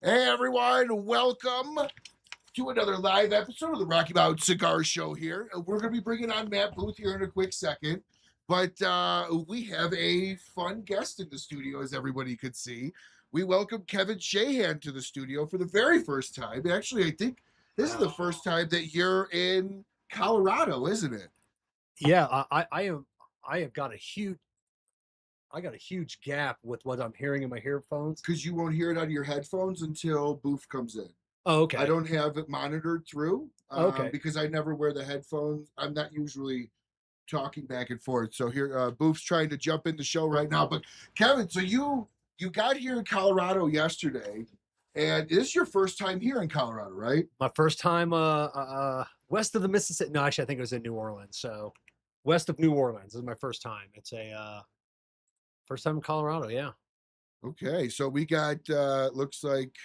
Hey everyone, welcome to another live episode of the Rocky Mountain Cigar Show here. We're going to be bringing on Matt Booth here in a quick second, but we have a fun guest in the studio, as everybody could see. We welcome Kevin Shahan to the studio for the very first time. Actually, I think this is the first time that you're in Colorado, isn't it? Yeah, I have got a huge gap with what I'm hearing in my earphones. Because you won't hear it on your headphones until Booth comes in. Oh, okay. I don't have it monitored through Okay. because I never wear the headphones. I'm not usually talking back and forth. So here, Booth's trying to jump in the show right now. But Kevin, so you got here in Colorado yesterday, and this is your first time here in Colorado, right? My first time west of the Mississippi. No, actually, I think it was in New Orleans. So west of New Orleans this is my first time. It's a first time in Colorado. Yeah. Okay, so we got looks like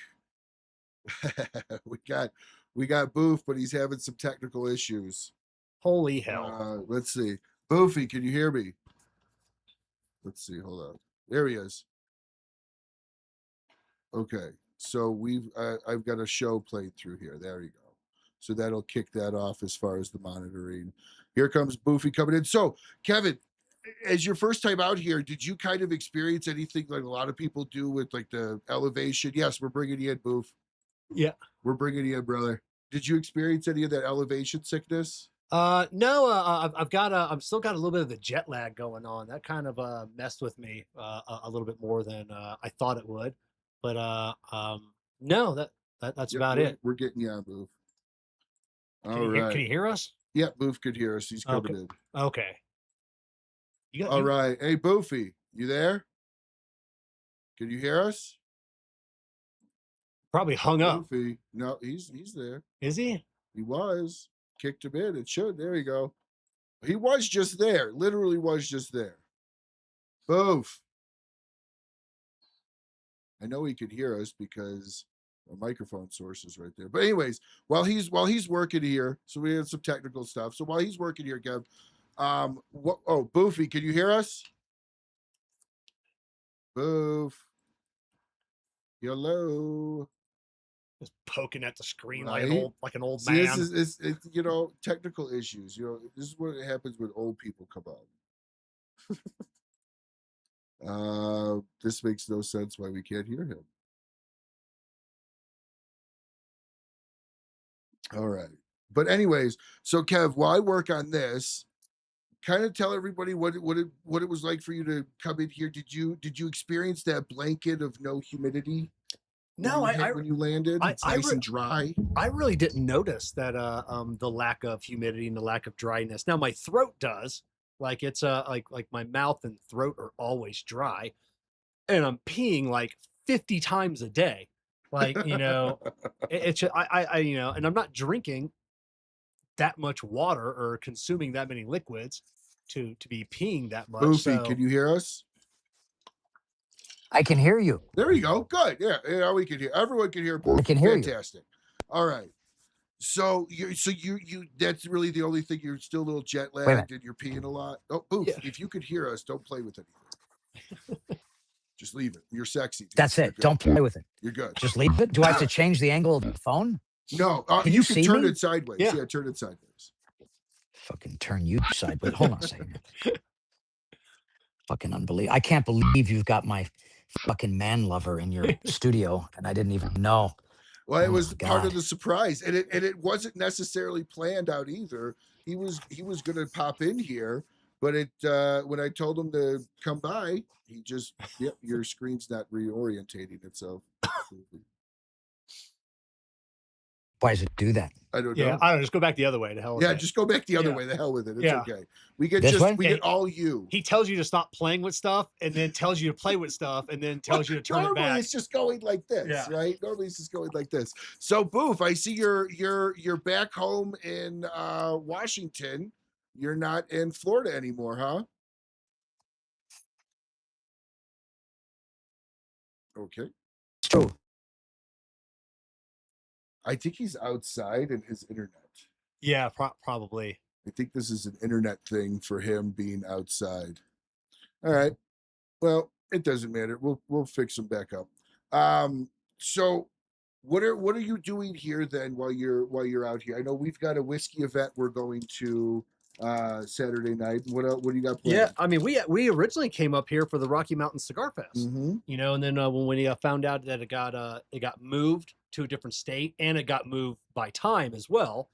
we got Booth, but he's having some technical issues. Holy hell. Let's see. Boofy, can you hear me? Let's see. Hold on. There he is. Okay. So I've got a show played through here. There you go. So that'll kick that off as far as the monitoring. Here comes Boofy coming in. So Kevin, as your first time out here, did you kind of experience anything like a lot of people do with like the elevation? Yes, we're bringing you in, Boof. Yeah. We're bringing you in, brother. Did you experience any of that elevation sickness? No, I'm still got a little bit of the jet lag going on. That kind of messed with me a little bit more than I thought it would. But no, that's about it. We're getting you on, Boof. Can you hear us? Yeah, Boof could hear us. He's coming in. Okay. All right. Hey, Boofy, you there? Can you hear us? Probably hung up. Boofy. No, he's there. Is he? He was. Kicked him in. It should. There you go. He was just there. Literally was just there. Boof. I know he could hear us because our microphone source is right there. But anyways, while he's working here, so we had some technical stuff. So while he's working here, Kev, Boofy, can you hear us? Boof. Hello. Just poking at the screen right? like an old See, man. This is technical issues. This is what happens when old people come on. This makes no sense why we can't hear him. All right. But anyways, so Kev, while I work on this, kind of tell everybody what it was like for you to come in here. Did you experience that blanket of no humidity? No, when you landed, it's nice and dry. I really didn't notice that the lack of humidity and the lack of dryness. Now my throat does. Like it's like my mouth and throat are always dry, and I'm peeing like 50 times a day. Like it's I and I'm not drinking that much water or consuming that many liquids to be peeing that much. Boofy, can you hear us? I can hear you. There you go. Good. Yeah, we can hear. Everyone can hear. I can hear you. Fantastic. All right. So you that's really the only thing. You're still a little jet lagged and you're peeing a lot. Oh, Boof, if you could hear us, don't play with anything. Just leave it. You're sexy. Dude. That's it. Don't play with it. You're good. Just leave it. Do I have to change the angle of the phone? No. You can turn it sideways. Yeah, turn it sideways. Fucking turn you sideways. Hold on a second. Fucking unbelievable. I can't believe you've got my fucking man lover in your studio and I didn't even know. Well, it was part of the surprise, and it wasn't necessarily planned out either. He was going to pop in here, but when I told him to come by, he just your screen's not reorientating itself. Why does it do that? I don't know. Yeah, I don't just go back the other way. The hell. Yeah, just go back the other way. The hell with it. It's okay. We get all you. He tells you to stop playing with stuff, and then tells you to play with stuff, and then tells you to turn it back. Normally it's just going like this, right? Normally it's just going like this. So Boof, I see you're back home in Washington. You're not in Florida anymore, huh? Okay. It's true. I think he's outside in his internet. Yeah, probably. I think this is an internet thing for him being outside. All right. Well, it doesn't matter. We'll fix him back up. So What are you doing here then while you're out here? I know we've got a whiskey event we're going to Saturday night. What do you got planned? Yeah, I mean, we originally came up here for the Rocky Mountain Cigar Fest, Mm-hmm. you know, and then when we found out that it got moved to a different state and it got moved by time as well,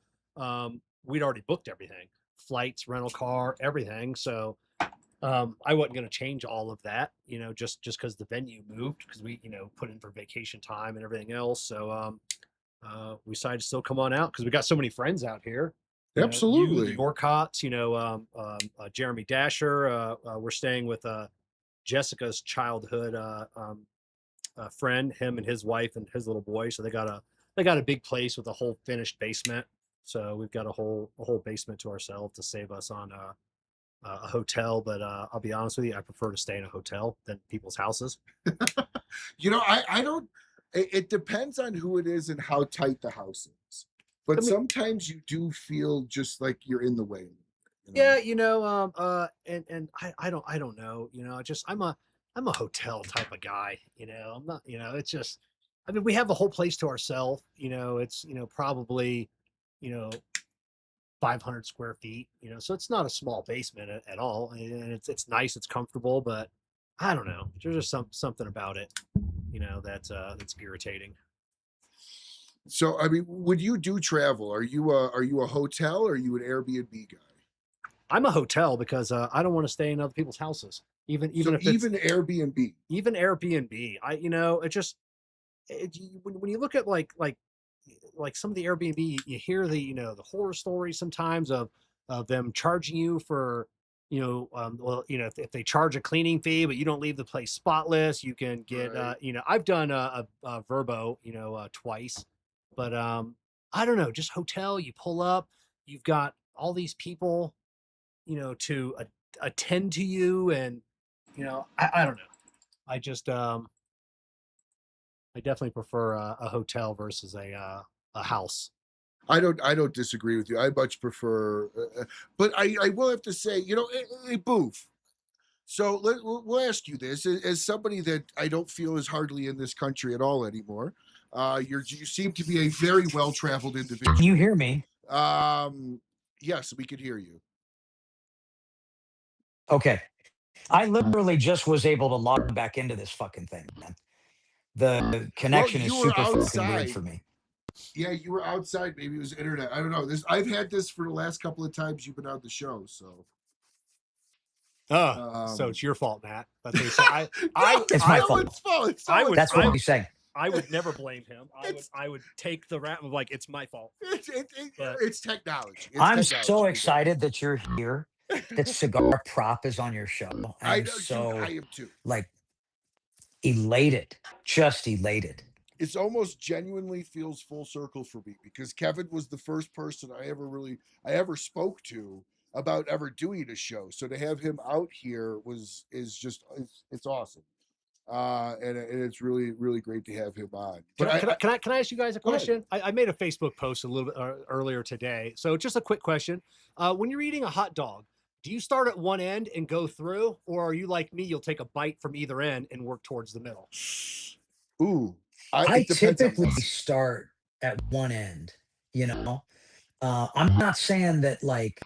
we'd already booked everything, flights, rental car, everything. So I wasn't going to change all of that, you know, just because the venue moved, because we, you know, put in for vacation time and everything else. So we decided to still come on out because we got so many friends out here. Absolutely. You, the Yorkotts, you know, Jeremy Dasher. We're staying with Jessica's childhood friend, him and his wife and his little boy. So they got a big place with a whole finished basement. So we've got a whole basement to ourselves to save us on a hotel. But I'll be honest with you, I prefer to stay in a hotel than people's houses. You know, I don't. It depends on who it is and how tight the house is. But sometimes you do feel just like you're in the way. You know? Yeah, you know, and I don't know, you know, I'm a hotel type of guy, you know. I'm not, you know, it's just, I mean, we have the whole place to ourselves, you know. It's, you know, probably, you know, 500 square feet, you know, so it's not a small basement at all, and it's nice, it's comfortable, but I don't know, there's just something about it, you know, that's irritating. So, I mean, would you do travel? Are you a hotel or are you an Airbnb guy? I'm a hotel because I don't want to stay in other people's houses, even So if even Airbnb. even Airbnb. You know, when you look at like some of the Airbnb, you hear the, you know, the horror stories sometimes of them charging you for, you know, well, you know, if they charge a cleaning fee, but you don't leave the place spotless, you can get, Right. you know, I've done a Verbo, you know, twice, but I don't know, just hotel, you pull up, you've got all these people, you know, to attend to you, and, you know, I don't know. I just I definitely prefer a hotel versus a house. I don't disagree with you. I much prefer, but I will have to say, you know, Booth. So we'll ask you this as somebody that I don't feel is hardly in this country at all anymore. You seem to be a very well-traveled individual. Can you hear me? Yes, we could hear you. Okay. I literally just was able to log back into this fucking thing, man. The connection is you were super fucking outside. weird for me. Yeah, you were outside. Maybe it was internet. I don't know. I've had this for the last couple of times you've been on the show. So. So it's your fault, Matt. That's what It's my fault. It's fault. That's what he's saying. I would never blame him. I would take the rap of like, it's my fault. It's technology. I'm so excited that you're here. That Cigar Prop is on your show. I am too. Like elated, just elated. It's almost genuinely feels full circle for me because Kevin was the first person I ever spoke to about ever doing a show. So to have him out here is just it's awesome. And it's really, really great to have him on. But can I ask you guys a question? I made a Facebook post a little bit earlier today. So just a quick question. When you're eating a hot dog, do you start at one end and go through, or are you like me? You'll take a bite from either end and work towards the middle. Ooh, I typically start at one end, you know. I'm not saying that like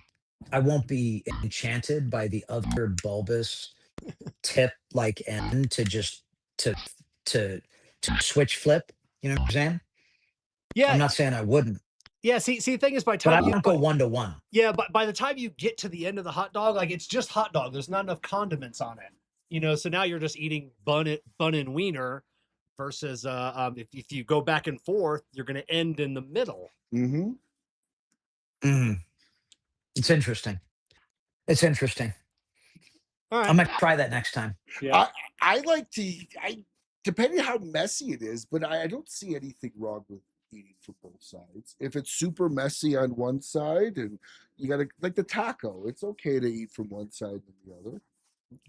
I won't be enchanted by the other bulbous tip like end to just to switch flip. You know what I'm saying? Yeah. I'm not saying I wouldn't. Yeah, see, the thing is, by the But time I don't go 1-to-1. Yeah, but by the time you get to the end of the hot dog, like it's just hot dog. There's not enough condiments on it, you know. So now you're just eating bun and wiener, versus if you go back and forth, you're going to end in the middle. Mm-hmm. It's interesting. It's interesting. All right. I'm gonna try that next time. Yeah. I like to. Depending how messy it is, but I don't see anything wrong with eating from both sides. If it's super messy on one side and you gotta like the taco, it's okay to eat from one side than the other.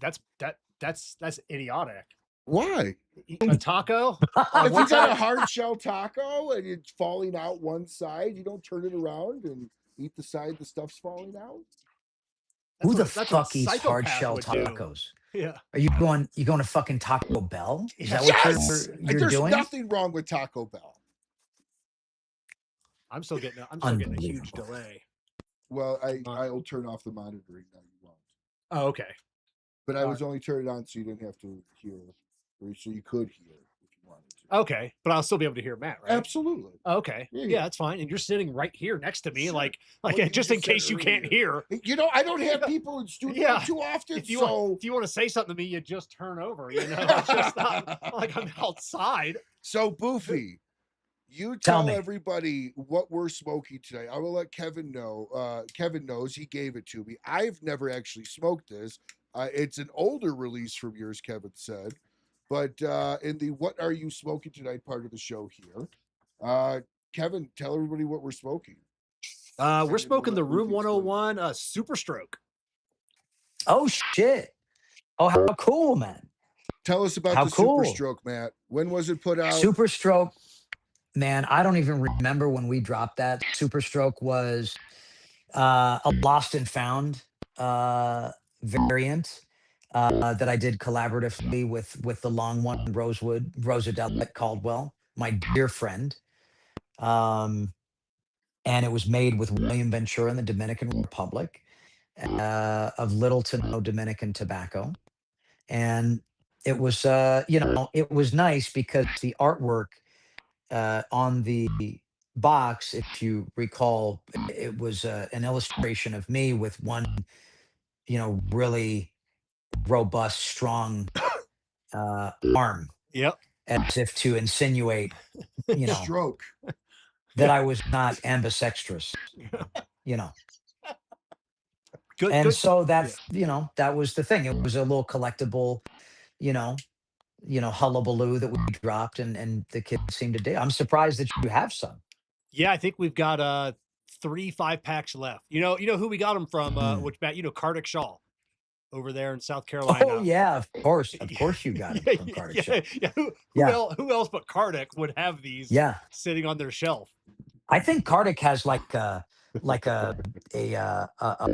That's idiotic. Why? A taco? If you got a hard shell taco and it's falling out one side, you don't turn it around and eat the side the stuff's falling out. Who the fuck eats hard shell tacos? Yeah. Are you going to fucking Taco Bell? Is that what you're There's doing? nothing wrong with Taco Bell. I'm still getting a huge Unbelievable. delay. Well, I'll turn off the monitoring now. You won't. Oh, okay. But I All was only turning it on so you didn't have to hear, or so you could hear if you wanted to. Okay, but I'll still be able to hear Matt, right? Absolutely. Okay. Yeah, Yeah, that's fine. And you're sitting right here next to me, Sure. like Well, you just just in said case you can't earlier. hear. You know, I don't have people in studio Yeah. too often, If you so want to say something to me, you just turn over. You know, it's just not like I'm outside. So Boofy, you Tell tell me. everybody what we're smoking today. I will let Kevin know. Kevin knows, he gave it to me. I've never actually smoked this. It's an older release from yours, Kevin said. But in the "What Are You Smoking Tonight" part of the show here, Kevin, tell everybody what we're smoking. We're smoking the Room 101 Super Stroke. Oh shit! Oh, how cool, man! Tell us about How the cool. Super Stroke, Matt. When was it put out? Super Stroke, man. I don't even remember when we dropped that. Super Stroke was a lost and found variant that I did collaboratively with the long one, Rosadell at Caldwell, my dear friend. And it was made with William Ventura in the Dominican Republic, of little to no Dominican tobacco. And it was, it was nice because the artwork on the box, if you recall, it was an illustration of me with one, really robust, strong arm, Yep. as if to insinuate, Stroke. that I was not ambidextrous, Good. And good. so that's, that was the thing. It was a little collectible, hullabaloo that we dropped, and the kids seemed to dig. I'm surprised that you have some. Yeah, I think we've got 3 5-packs left. You know who we got them from? Which Matt, Cardick Shaw over there in South Carolina. Oh yeah, of course you got it from Cardick Shaw. Yeah. Who else but Cardick would have these sitting on their shelf? I think Cardick has like a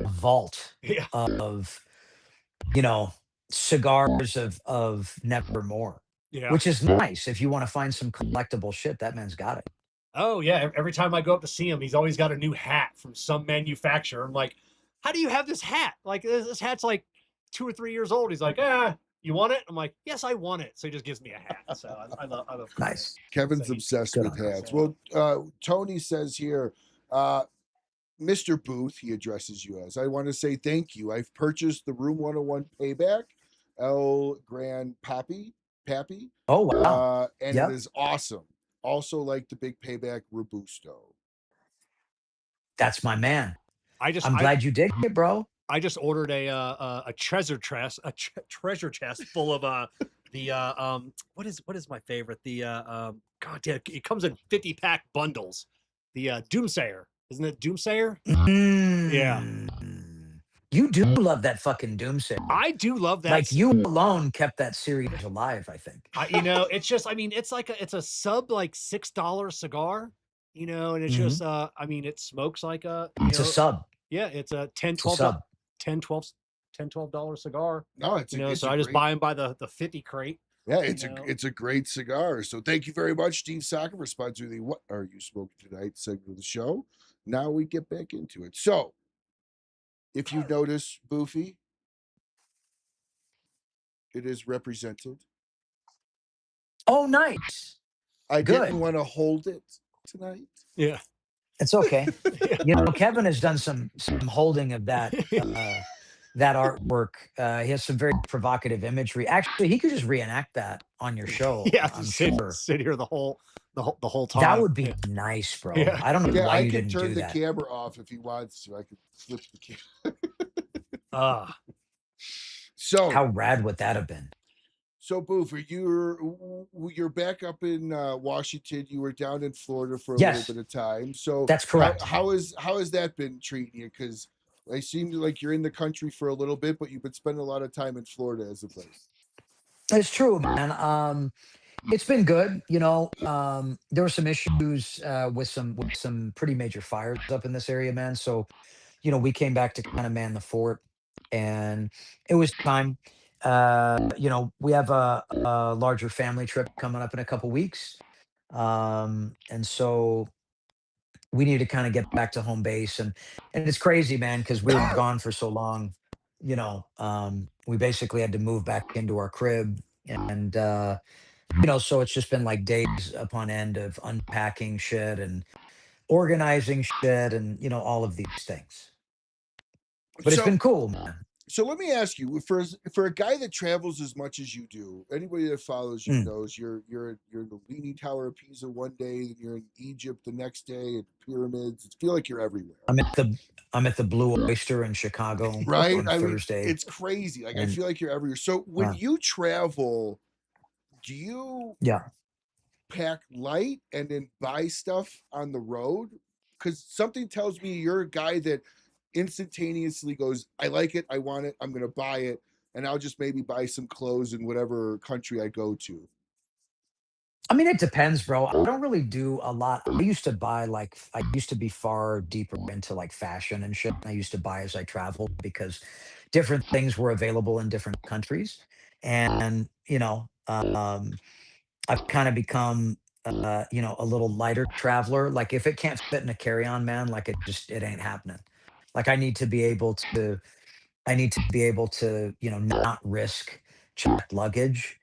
vault of cigars of Nevermore. Yeah. Which is nice. If you want to find some collectible shit, that man's got it. Oh yeah. Every time I go up to see him, he's always got a new hat from some manufacturer. I'm like, how do you have this hat? Like this hat's like 2 or 3 years old. He's like, you want it? I'm like, yes, I want it. So he just gives me a hat. So I love nice. Kevin's obsessed with hats. Well, Tony says here, Mr. Booth, he addresses you as, I want to say thank you. I've purchased the Room 101 Payback, El Gran Pappy. Oh wow. And it is awesome. Also like the Big Payback Robusto. That's my man. I'm glad glad you did it, bro. I just ordered a treasure chest, full of what is my favorite? The God damn, it comes in 50-pack bundles. The Doomsayer, isn't it Doomsayer? Yeah. You do love that fucking Doomsayer. I do love that. Like you alone kept that series alive, I think. It's just, it's a sub like $6 cigar, and it's just, it smokes like it's a sub. Yeah, it's a $10, $12 cigar. No, it's so I just buy them by the 50 crate. Yeah, it's a great cigar. So thank you very much, Steve Saka, for sponsoring the "What Are You Smoking Tonight" segment of the show. Now we get back into it. So, if you notice, Boofy, it is represented. Oh, nice. I didn't want to hold it tonight. Yeah. It's okay. Kevin has done some holding of that that artwork. He has some very provocative imagery. Actually, he could just reenact that on your show. Yeah, I'm sure. Sit here the whole time. That would be nice, bro. Yeah. I don't know why you didn't do that. I can turn the camera off if he wants to. I could flip the camera. So how rad would that have been? So, Boofer, you're back up in Washington. You were down in Florida for a little bit of time. So that's correct. How has that been treating you? Because it seems like you're in the country for a little bit, but you've been spending a lot of time in Florida as of late. It's true, man. It's been good. There were some issues with some pretty major fires up in this area, man. So, we came back to kind of man the fort, and it was time. We have a larger family trip coming up in a couple weeks. And so we need to kind of get back to home base. And it's crazy, man, because we were gone for so long. We basically had to move back into our crib, and so it's just been like days upon end of unpacking shit and organizing shit and all of these things. But it's So, been cool, man. so let me ask you, for a guy that travels as much as you do, anybody that follows you Mm. knows you're in the Leaning Tower of Pisa one day, then you're in Egypt the next day, and pyramids. I feel like you're everywhere. I'm at the Blue Oyster in Chicago Right? on I mean, Thursday. it's crazy. Like, I And feel like you're everywhere. So when uh, you travel, do you yeah. pack light and then buy stuff on the road? Because something tells me you're a guy that instantaneously goes, I like it, I want it, I'm gonna buy it, and I'll just maybe buy some clothes in whatever country I go to. I mean, it depends, bro. I don't really do a lot. I used to buy I used to be far deeper into like fashion and shit. I used to buy as I traveled because different things were available in different countries. And, I've kind of become, a little lighter traveler. Like if it can't fit in a carry-on, man, like it ain't happening. Like I need to be able to, not risk checked luggage,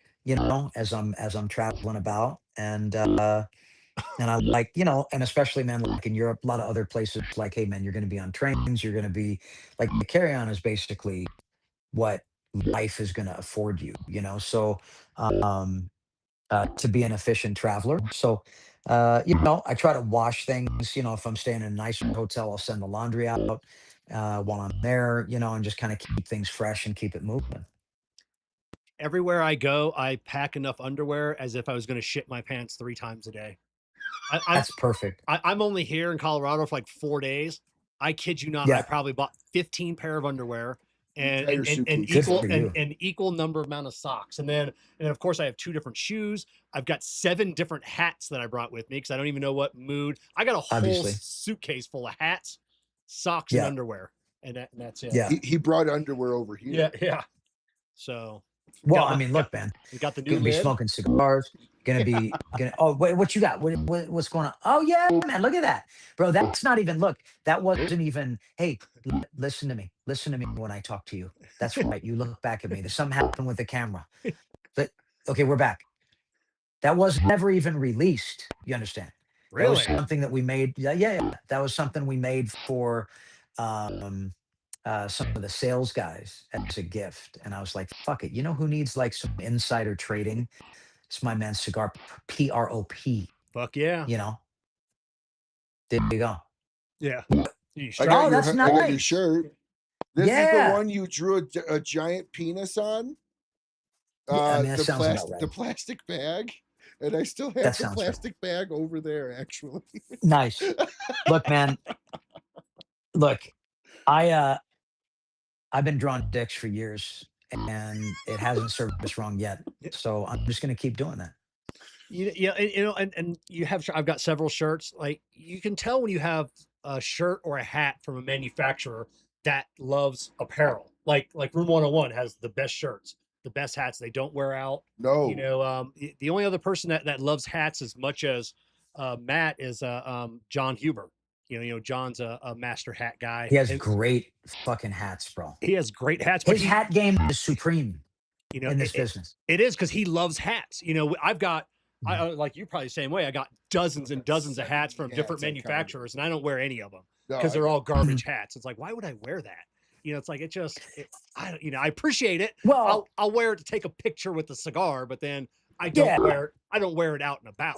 as I'm traveling about. And I like, and especially, man, like in Europe, a lot of other places, like, hey, man, you're going to be on trains, you're going to be like the carry-on is basically what life is going to afford you, So, um, to be an efficient traveler. So, I try to wash things. If I'm staying in a nicer hotel, I'll send the laundry out while I'm there, and just kind of keep things fresh and keep it moving. Everywhere I go, I pack enough underwear as if I was going to shit my pants 3 times a day. That's perfect. I'm only here in Colorado for like 4 days. I kid you not, I Yeah, probably bought 15 pair of underwear and Entire suitcase. good for you. an equal number amount of socks. And of course I have 2 different shoes. I've got 7 different hats that I brought with me because I don't even know what mood. I got a whole Obviously. suitcase full of hats, socks, and Yeah, underwear. And that's it. yeah. He brought underwear over here. Yeah, yeah. So Well, got I my mean, got, look, man, we got the new gonna be lid. smoking cigars. Oh, wait, what you got? What's going on? Oh yeah, man, look at that, bro. That's not even. Look, that wasn't even. Hey, listen to me. Listen to me when I talk to you. That's right. You look back at me. There's something happened with the camera. But okay, we're back. That was never even released. You understand? That was Really? something that we made. Yeah, yeah, yeah. That was something we made for um, some of the sales guys as a gift. And I was like, fuck it. You know who needs like some insider trading? It's my man Cigar PROP. Fuck yeah. You know, there you go. Yeah. Oh, that's I got your nice. shirt. This is the Yeah. one you drew a giant penis on. Yeah, I mean, that sounds about The right. plastic bag, and I still have That the sounds right. plastic bag over there. Actually, Nice. Look, man. Look, I I've been drawing dicks for years, and it hasn't served us wrong yet. So I'm just gonna keep doing that. Yeah, and you have. I've got several shirts. Like you can tell when you have a shirt or a hat from a manufacturer that loves apparel. Like Room 101 has the best shirts, the best hats. They don't wear out. no. The only other person that loves hats as much as Matt is John Huber. John's a master hat guy, He has and great fucking hats, bro. he has great hats. But His hat game is supreme you know, in this it, business. it is because he loves hats. I've got, Mhm. like you probably the same way. I got dozens and dozens of hats from different Hats I counted. manufacturers, and I don't wear any of them No, because I they're all know. garbage hats. It's like, why would I wear that? It's like I don't, I appreciate it. Well, I'll wear it to take a picture with the cigar, but then I yeah. don't wear it out and about.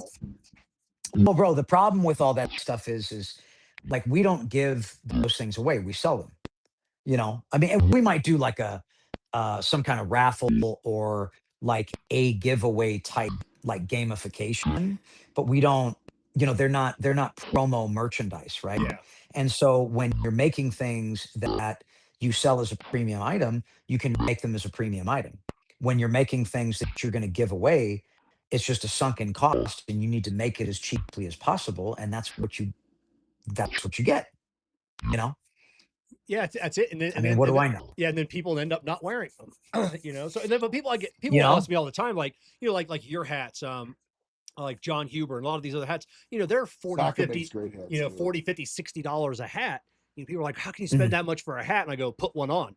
Well, bro, the problem with all that stuff is like we don't give those things away. We sell them. I mean, and we might do like a some kind of raffle or like a giveaway type like gamification, but we don't. They're not promo merchandise, right? Yeah. And so when you're making things that you sell as a premium item, you can make them as a premium item. When you're making things that you're going to give away, it's just a sunken cost, and you need to make it as cheaply as possible, and that's what you get. You know, Yeah, that's it. I mean, what do I know? Yeah, and then people end up not wearing them. So but people You know, ask me all the time, like like your hats. like John Huber and a lot of these other hats, they're 40, Saka 50, makes great hats. too. 40, 50, $60 a hat. People are like, how can you spend that much for a hat? And I go, put one on.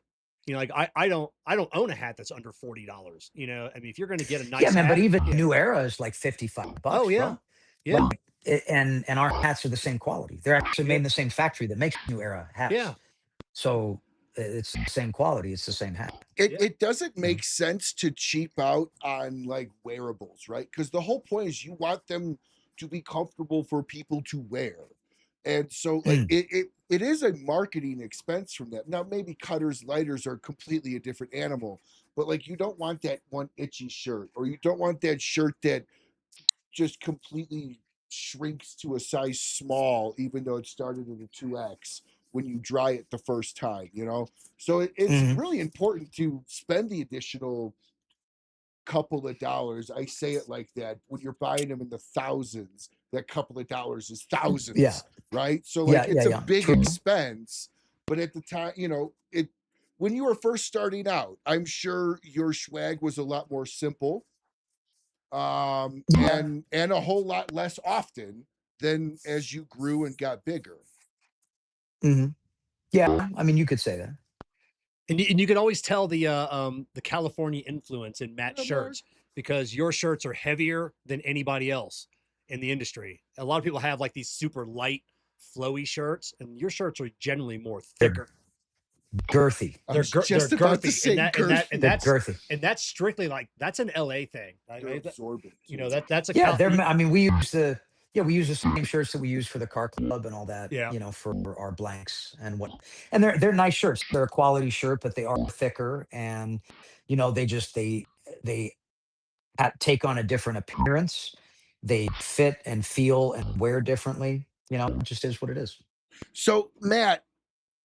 Like I don't own a hat that's under $40. I mean, if you're going to get a nice Yeah, man. hat, But even New Era is like $55. Oh yeah. Bro. Yeah. Like, and our hats are the same quality. They're actually made in the same factory that makes New Era hats. Yeah. So it's the same quality. It's the same hat. It doesn't make sense to cheap out on like wearables, right? Because the whole point is you want them to be comfortable for people to wear. And so like it is a marketing expense from that. Now maybe cutters, lighters are completely a different animal, but like you don't want that one itchy shirt, or you don't want that shirt that just completely shrinks to a size small, even though it started at a 2X when you dry it the first time, So it's really important to spend the additional couple of dollars. I say it like that. When you're buying them in the thousands, that couple of dollars is thousands, Yeah. right? So like it's a big True. expense, but at the time, it when you were first starting out, I'm sure your swag was a lot more simple. And a whole lot less often than as you grew and got bigger. Yeah, I mean, you could say that. And you can always tell the California influence in Matt's shirts, because your shirts are heavier than anybody else in the industry. A lot of people have like these super light, flowy shirts, and your shirts are generally more thicker. Girthy. They're girthy, girthy. And that's strictly like that's an LA thing. Absorbent. That's a I mean, we use the same shirts that we use for the car club and all that. Yeah. For our blanks and they're nice shirts. They're a quality shirt, but they are thicker, and they take on a different appearance. They fit and feel and wear differently. It just is what it is. So Matt,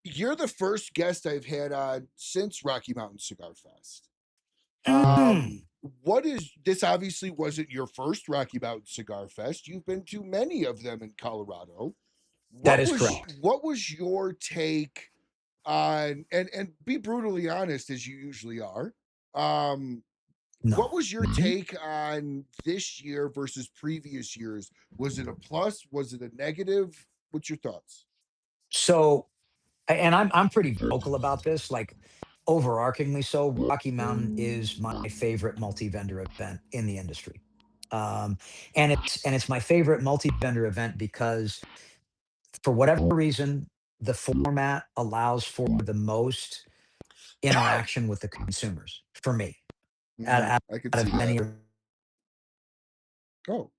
you're the first guest I've had on since Rocky Mountain Cigar Fest. What is this? Obviously wasn't your first Rocky Mountain Cigar Fest. You've been to many of them in Colorado. That is correct. What was your take on, and be brutally honest as you usually are, what was your take on this year versus previous years? Was it a plus? Was it a negative? What's your thoughts? So, and I'm pretty vocal about this, like overarchingly so. Rocky Mountain is my favorite multi-vendor event in the industry. And it's my favorite multi-vendor event because for whatever reason, the format allows for the most interaction with the consumers for me. I could see that. Oh,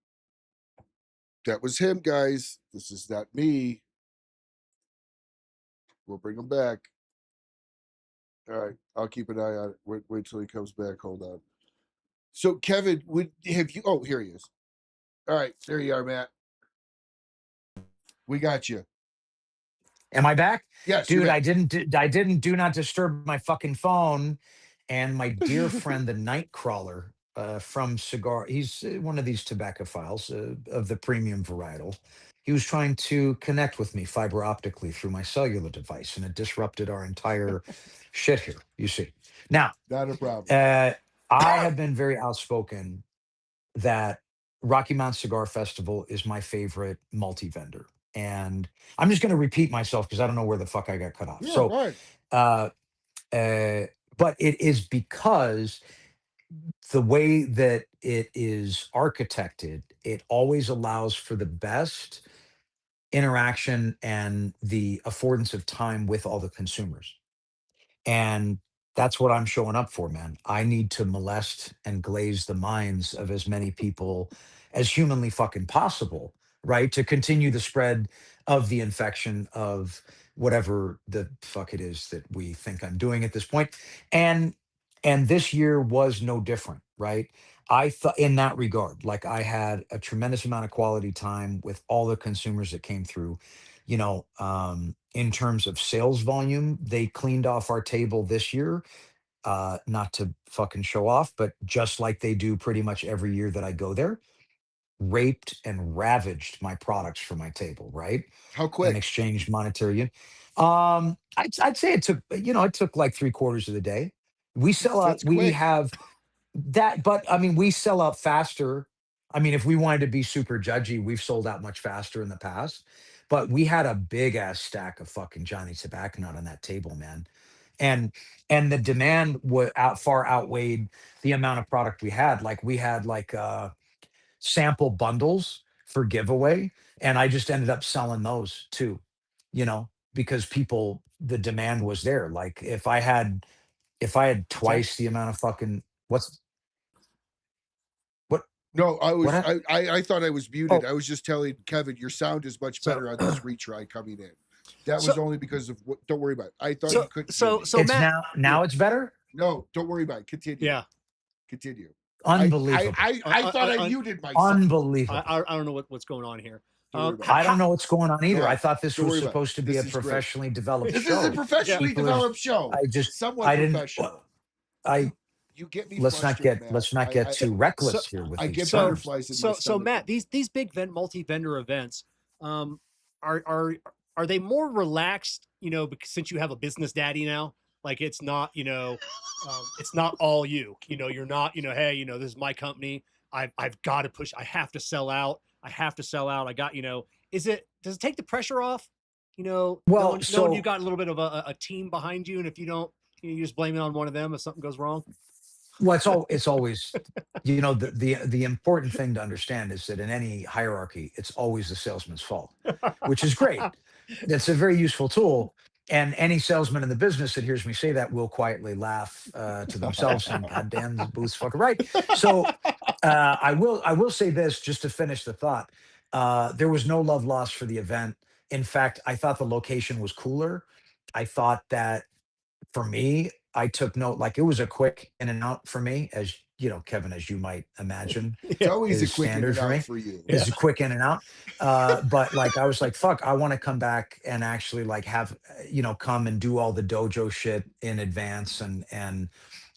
that was him, guys. This is not me. We'll bring him back. All right, I'll keep an eye on it. Wait till he comes back. Hold on. So, Kevin, have you? Oh, here he is. All right, there you are, Matt. We got you. Am I back? Yes, dude. I didn't do not disturb my fucking phone, and my dear friend, the Nightcrawler from Cigar. He's one of these tobaccophiles of the premium varietal. He was trying to connect with me fiber optically through my cellular device, and it disrupted our entire shit here. You see. Now, not a problem. I have been very outspoken that Rocky Mountain Cigar Festival is my favorite multi-vendor. And I'm just going to repeat myself because I don't know where the fuck I got cut off. Yeah, but it is because the way that it is architected, it always allows for the best interaction and the affordance of time with all the consumers. And that's what I'm showing up for, man. I need to molest and glaze the minds of as many people as humanly fucking possible, right? To continue the spread of the infection of whatever the fuck it is that we think I'm doing at this point. And this year was no different, right? I thought in that regard, like I had a tremendous amount of quality time with all the consumers that came through. In terms of sales volume, they cleaned off our table this year. Not to fucking show off, but just like they do pretty much every year that I go there, raped and ravaged my products from my table, right? How quick? And exchanged monetary. I'd say it took like 3/4 of the day. We sell out. We have that, but I mean, we sell out faster. I mean, if we wanted to be super judgy, we've sold out much faster in the past. But we had a big ass stack of fucking Johnny Tobacco Nut on that table, man. And the demand far outweighed the amount of product we had. Like we had like sample bundles for giveaway, and I just ended up selling those too, you know, because the demand was there. Like if I had Okay. twice the amount of fucking what No, what hap- I thought I was oh, muted. I was just telling Kevin your sound is much So better on this retry coming in. That was so only because of what. Don't worry about it. I thought so you couldn't hear so me. so it's Matt, now it's better. No, don't worry about it. Continue. yeah. Continue. Unbelievable. I thought I I, muted myself. Unbelievable. I don't know what's going on here. Don't worry about I it. don't know what's going on either. No, I thought this don't was worry about it. supposed to be This a is great. professionally developed This is a show. professionally People are developed show. I just Somewhat I didn't professional. I You get me let's not frustrated, get Matt. let's not get I too so reckless here with I these get so terms. butterflies in my so stomach. Matt, these big multi-vendor events, are are they more relaxed, because since you have a business daddy now? Like it's not, it's not all you. You're not, hey, this is my company. I've got to push. I have to sell out. I have to sell out. I got, does it take the pressure off? Well, Knowing you so got a little bit of a team behind you, and if you don't, you just blame it on one of them if something goes wrong. well, it's always, the important thing to understand is that in any hierarchy, it's always the salesman's fault, which is great. It's a very useful tool. And any salesman in the business that hears me say that will quietly laugh to themselves, saying, "God damn, this Booth's fucking right." So I will say this just to finish the thought. There was no love lost for the event. In fact, I thought the location was cooler. I thought that for me, I took note, like it was a quick in and out for me, as you know, Kevin, as you might imagine, It's always a is quick in standard and for out me. for you. Is Yeah. a quick in and out. But like I was like, fuck, I want to come back and actually like have, come and do all the dojo shit in advance and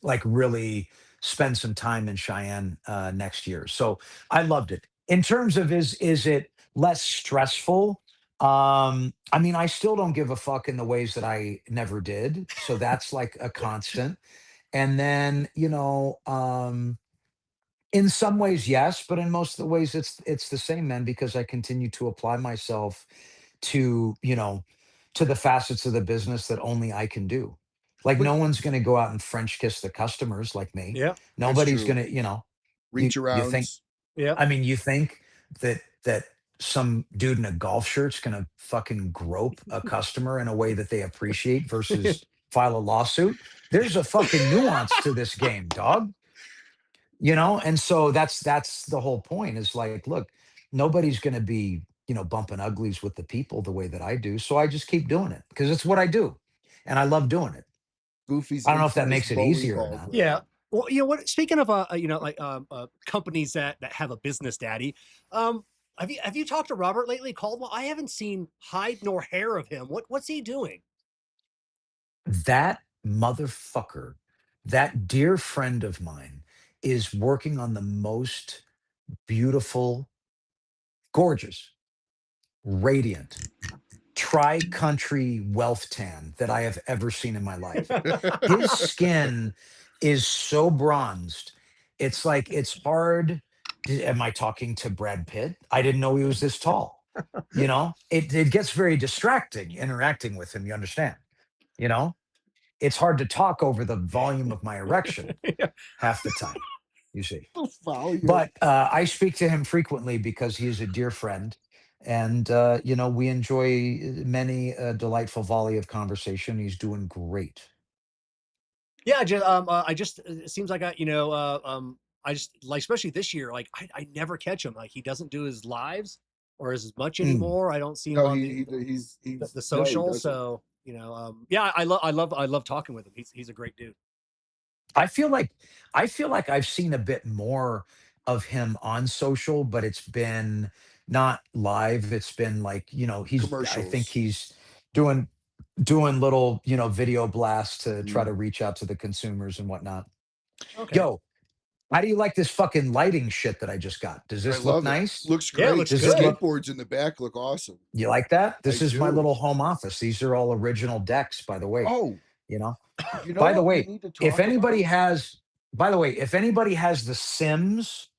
like really spend some time in Cheyenne next year. So I loved it. In terms of is it less stressful? I mean, I still don't give a fuck in the ways that I never did. So that's like a constant. And then, in some ways, yes, but in most of the ways, it's the same, man, because I continue to apply myself to, to the facets of the business that only I can do. Like But no one's gonna go out and French kiss the customers like me. Yeah. that's Nobody's true. gonna, you Reach you think arounds. Yeah. I mean, you think that some dude in a golf shirt's gonna fucking grope a customer in a way that they appreciate versus file a lawsuit? There's a fucking nuance to this game, dog. And so that's the whole point is like, look, nobody's gonna be, bumping uglies with the people the way that I do. So I just keep doing it because it's what I do. And I love doing it. Goofy's I don't know if that infamous makes it bowling easier or ball not. grab. Yeah. Well, what? Speaking of like companies that have a business daddy, have you talked to Robert lately, Caldwell? I haven't seen hide nor hair of him. What's he doing? That motherfucker, that dear friend of mine, is working on the most beautiful, gorgeous, radiant, tri-country wealth tan that I have ever seen in my life. His skin is so bronzed. It's like it's hard. Am I talking to Brad Pitt? I didn't know he was this tall. It gets very distracting interacting with him. You understand? You know, it's hard to talk over the volume of my erection Yeah. half the time. You see. Volume. But I speak to him frequently because he is a dear friend. And, we enjoy many a delightful volley of conversation. He's doing great. Yeah, it seems like I just like, especially this year, like I never catch him. Like he doesn't do his lives or as much Mm. anymore. I don't see him No, on he's the no, he social. doesn't. So yeah, I love talking with him. He's a great dude. I feel like I've seen a bit more of him on social, but it's been not live. It's been like, I think Commercials. he's doing little, video blasts to try Mm. to reach out to the consumers and whatnot. Okay. Yo, how do you like this fucking lighting shit that I just got? Does I this look love it. nice? Looks Yeah, it great. looks Does The it good. look skateboards in the back look awesome. You like that? I This is my do. little home office. These are all original decks, by the way. Oh, You know. you know By the what we way, need to if talk anybody about? has, by the way, if anybody has The Sims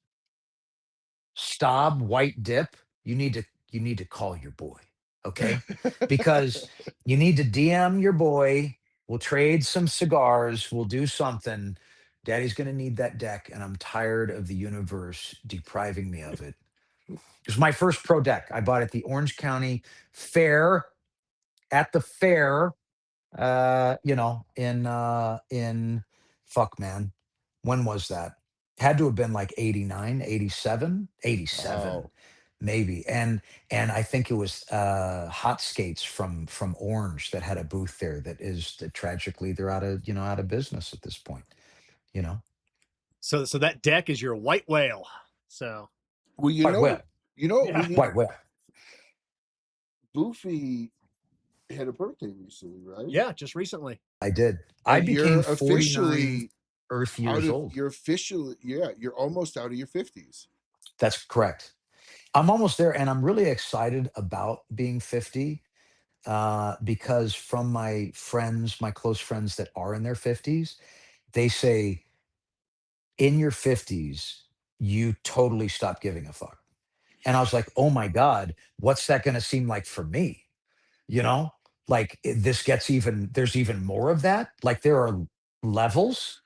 Staub white dip, you need to call your boy, okay? Because you need to DM your boy. We'll trade some cigars. We'll do something. Daddy's gonna need that deck, and I'm tired of the universe depriving me of it. It was my first pro deck. I bought it at the Orange County Fair at the fair, in fuck man. When was that? Had to have been like 89, 87, 87, Wow. maybe. And I think it was Hot Skates from Orange that had a booth there that tragically they're out of business at this point, you know. So that deck is your white whale. So Well, White whale. yeah. we White whale. Boofy had a birthday recently, right? Yeah, just recently. I did. I And became you're 49 officially Earth out years of old. you're officially you're almost out of your 50s. That's correct. I'm almost there, and I'm really excited about being 50 because from my friends, my close friends that are in their 50s, they say in your 50s, you totally stop giving a fuck. And I was like, oh my God, what's that going to seem like for me? You know, like this gets there's even more of that. Like there are levels,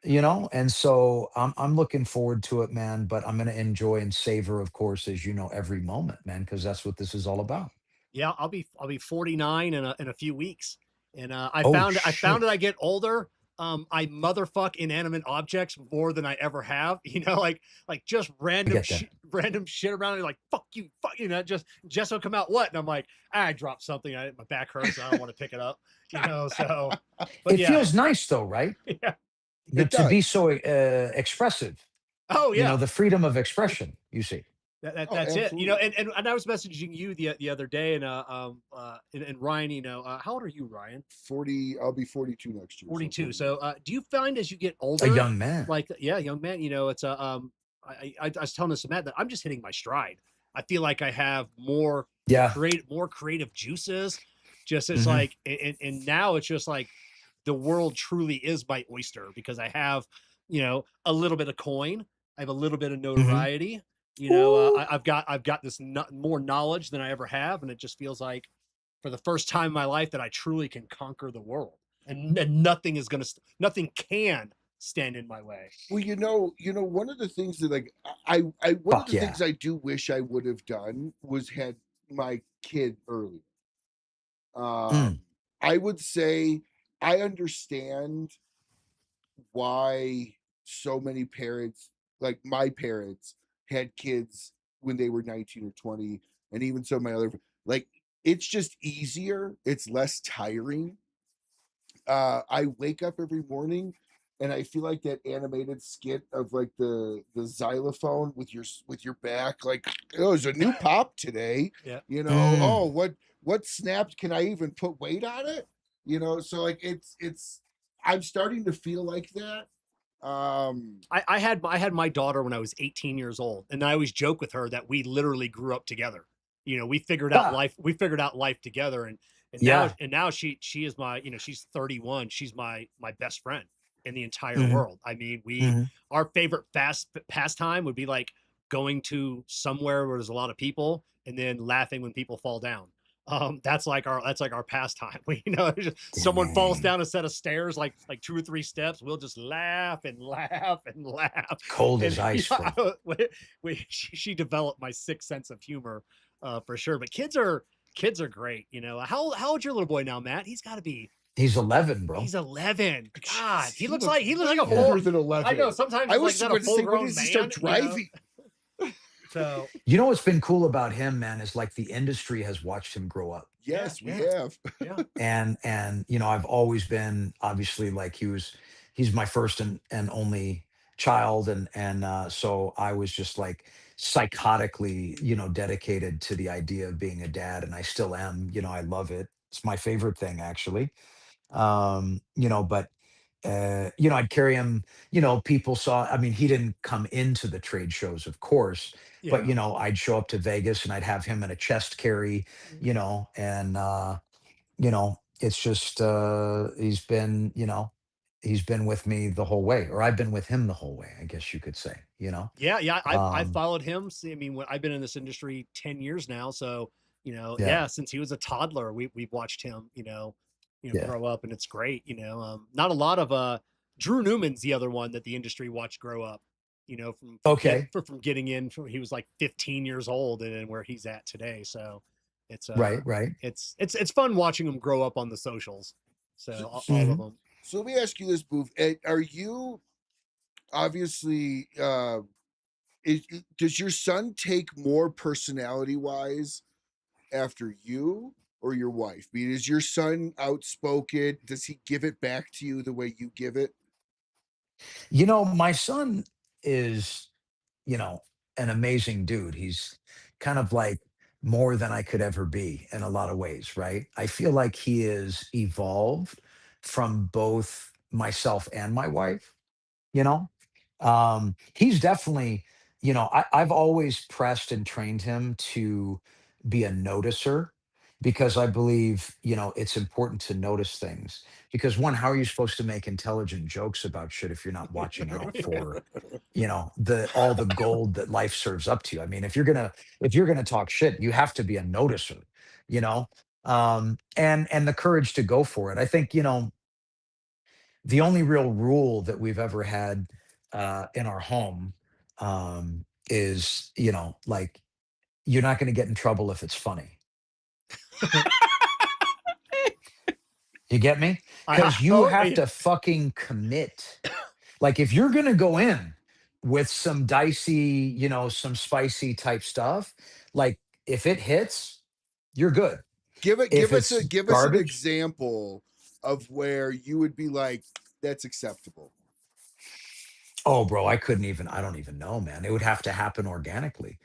and so I'm looking forward to it, man. But I'm going to enjoy and savor, of course, as you know, every moment, man, because that's what this is all about. Yeah, I'll be 49 in a few weeks. And I Oh found that I shit! get older. I motherfuck inanimate objects more than I ever have. Like just I get that. random shit around. Like fuck you. Just will come out what? And I'm like, I dropped something. My back hurts. I don't want to pick it up. So, but It yeah, feels nice though, right? yeah. It To be does. so expressive. Oh yeah. The freedom of expression. You see. Oh, That's it. absolutely. And I was messaging you the other day, and Ryan, how old are you, Ryan? 40. I'll be 42 next year. 42. So So, do you find as you get A older, young man. like, yeah, young man, it's I was telling this to Matt that I'm just hitting my stride. I feel like I have Yeah. more creative juices. Just it's Hmm. like, and now it's just like the world truly is my oyster because I have, a little bit of coin. I have a little bit of Hmm. notoriety. Ooh. I've got this more knowledge than I ever have, and it just feels like for the first time in my life that I truly can conquer the world, and nothing can stand in my way. well, one of the things that like one of Fuck the yeah. things I do wish I would have done was had my kid earlier. Mm. I would say I understand why so many parents, like my parents, had kids when they were 19 or 20, and even some of my other like it's just easier, it's less tiring. I wake up every morning and I feel like that animated skit of like the xylophone with your back, like, oh, there's a new pop today. Yeah. Oh, Mm. what snapped? Can I even put weight on it? So like it's I'm starting to feel like that. I had my daughter when I was 18 years old, and I always joke with her that we literally grew up together. We figured out Ah, life. We figured out life together, yeah. and now she is my, she's 31. She's my best friend in the entire Hmm. world. I mean, Hmm. our favorite pastime would be like going to somewhere where there's a lot of people and then laughing when people fall down. That's like our pastime. Someone falls Dang. down a set of stairs, like 2 or 3 steps, we'll just laugh and laugh and laugh. Cold And as ice, bro. she developed my sixth sense of humor, for sure. But kids are great. How old's your little boy now, Matt? He's got to be. He's 11, bro. He's 11. God, Jeez, he looks like way a older full. than I know. 11. Sometimes I it's like, was is that a going to say, full when grown does he man? start driving? So You know what's been cool about him, man, is like the industry has watched him grow up. yeah, Yes, we yeah, have. yeah. And I've always been obviously like he's my first and only child, and so I was just like psychotically, dedicated to the idea of being a dad, and I still am. I love it. It's my favorite thing, actually. But I'd carry him. People saw. I mean, he didn't come into the trade shows, of course, but Yeah. I'd show up to Vegas and I'd have him in a chest carry. And it's just he's been. he's been with me the whole way, or I've been with him the whole way, I guess you could say, you know? Yeah, yeah, I've Um, followed him. See, I mean, I've been in this industry 10 years now, so yeah, yeah, since he was a toddler, we've watched him, yeah. grow up, and it's great. Not a lot of Drew Newman's the other one that the industry watched grow up. Okay. From getting in, he was like 15 years old, and then where he's at today. So it's Right, right. it's fun watching him grow up on the socials. So So, all Hmm. of them. so let me ask you this, Booth. Are you obviously does your son take more personality wise after you or your wife? I mean, is your son outspoken? Does he give it back to you the way you give it? My son is, you know, an amazing dude. He's kind of like more than I could ever be in a lot of ways, right? I feel like he is evolved from both myself and my wife, you know? He's definitely, I've always pressed and trained him to be a noticer because I believe, it's important to notice things. Because one, how are you supposed to make intelligent jokes about shit if you're not watching out for the all the gold that life serves up to you? I mean, if you're gonna talk shit, you have to be a noticer, you know and the courage to go for it. I think, the only real rule that we've ever had in our home is, like, you're not going to get in trouble if it's funny. You get me? Because you have Yeah. to fucking commit. Like, if you're going to go in with some dicey, some spicy type stuff, like, if it hits, you're good. If it's Give us an garbage, example of where you would be like, that's acceptable. oh, bro, I don't even know, man. It would have to happen organically.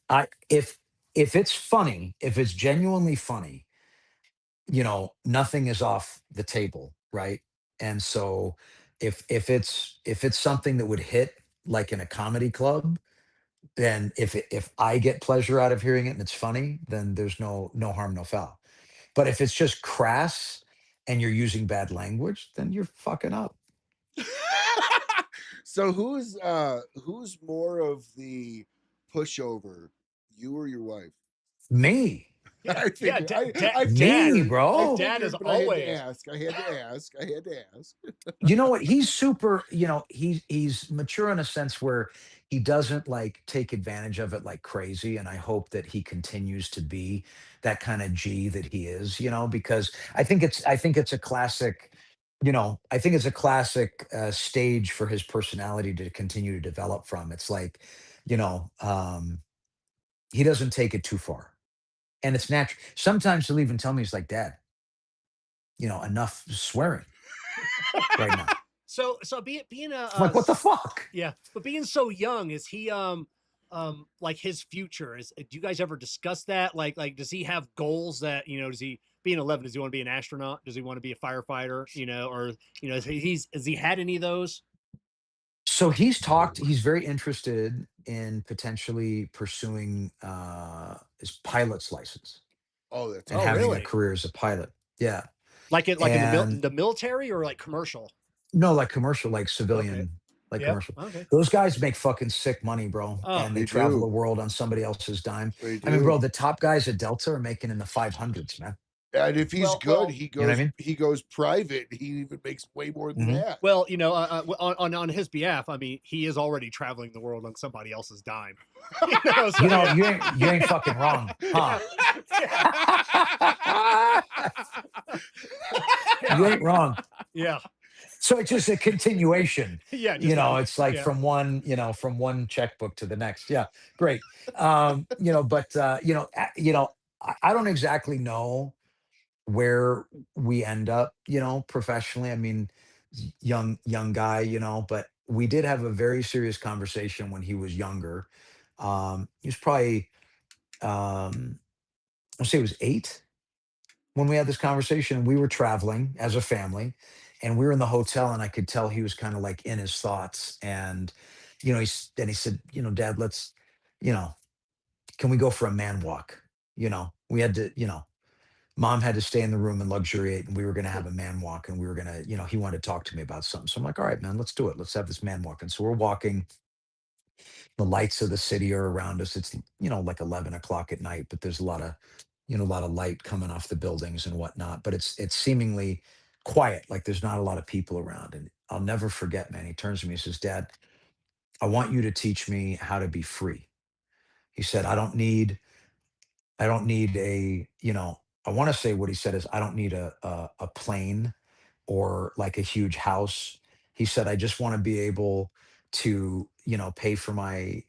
I if it's funny, if it's genuinely funny, nothing is off the table, right? And so if it's something that would hit like in a comedy club, then if I get pleasure out of hearing it and it's funny, then there's no harm, no foul. But if it's just crass and you're using bad language, then you're fucking up. So who's more of the pushover, you or your wife? Me, Yeah, I yeah, figured. I me, figured. I Dad, bro. dad is figured, but I had to always. ask. I had to ask. I had to ask. You know what? He's super, he's mature in a sense where he doesn't like take advantage of it like crazy. And I hope that he continues to be that kind of G that he is, because I think it's a classic, stage for his personality to continue to develop from. It's like, you know, um, he doesn't take it too far. And it's natural. Sometimes he'll even tell me, he's like, Dad, enough swearing right now. So being I'm like, what the fuck? yeah, but being so young, is he like his future is? Do you guys ever discuss that? Like does he have goals that does he being 11? Does he want to be an astronaut? Does he want to be a firefighter? Or has he had any of those? So he's very interested in potentially pursuing his pilot's license Oh, that's and Oh, having a awesome. really? career as a pilot. Yeah. Like in And the military or like commercial? no, like commercial, like Okay. civilian, like Yep. commercial. Okay. Those guys make fucking sick money, bro. Oh, And they They travel the do. world on somebody else's dime. They I mean, bro, do. the top guys at Delta are making in the 500s, man. And if he's good, well, You know what I mean? he goes private. He even makes way more than Hmm. that. well, on his behalf, I mean, he is already traveling the world on somebody else's dime. So yeah. You ain't fucking wrong, huh? You ain't wrong. Yeah. So it's just a continuation. Yeah. Just a, It's like yeah. from one checkbook to the next. Yeah, great. But I don't exactly know where we end up, professionally. I mean, young guy, but we did have a very serious conversation when he was younger. He was probably, I'll say he was 8 when we had this conversation. We were traveling as a family, and we were in the hotel, and I could tell he was kind of like in his thoughts. And then he said, Dad, you know can we go for a man walk? We had to, Mom had to stay in the room and luxuriate, and we were going to have a man walk, and we were going to, he wanted to talk to me about something. So I'm like, all right, man, let's do it. Let's have this man walk. And so we're walking. The lights of the city are around us. It's, like 11 o'clock at night, but there's a lot of light coming off the buildings and whatnot. But it's seemingly quiet, like there's not a lot of people around. And I'll never forget, man. He turns to me and says, Dad, I want you to teach me how to be free. He said, I don't need I want to say what he said is, I don't need a plane or like a huge house. He said, I just want to be able to, pay for my,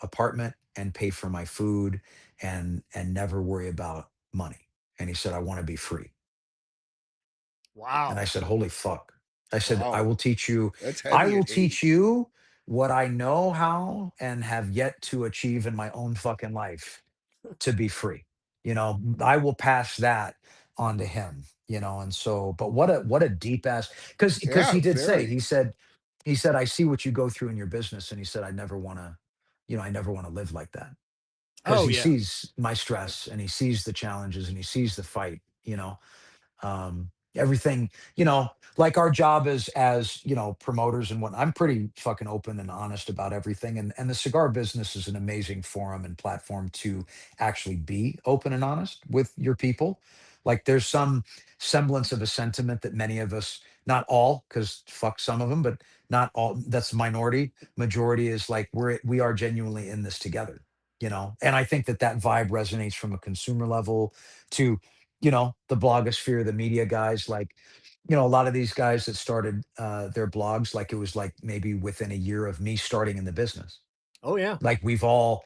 apartment and pay for my food and never worry about money. And he said, I want to be free. And I Wow. said, holy fuck. I said, I Wow. will teach you, That's I heavy will and teach heavy. you what I know how and have yet to achieve in my own fucking life, to be free. I will pass that on to him, and so, but what a deep ass, because Yeah, he did say, very. he said, I see what you go through in your business. And he said, I never want to live like that. Because Oh he yeah. sees my stress and he sees the challenges and he sees the fight, everything, like our job as promoters and what, I'm pretty fucking open and honest about everything. And the cigar business is an amazing forum and platform to actually be open and honest with your people. Like there's some semblance of a sentiment that many of us, not all, because fuck some of them, but not all, that's the minority. Majority is like, we are genuinely in this together, and I think that vibe resonates from a consumer level to, the blogosphere, the media guys, like, a lot of these guys that started their blogs, like it was like maybe within a year of me starting in the business. Oh yeah. Like we've all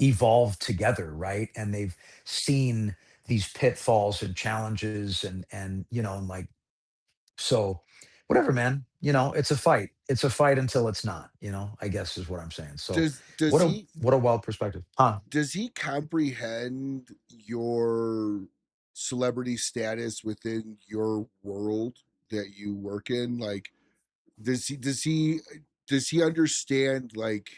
evolved together, right? And they've seen these pitfalls and challenges and like, so whatever, man, it's a fight. It's a fight until it's not, I guess is what I'm saying. So Does he what a wild perspective. Huh? does he comprehend your celebrity status within your world that you work in? Like, does he understand, like,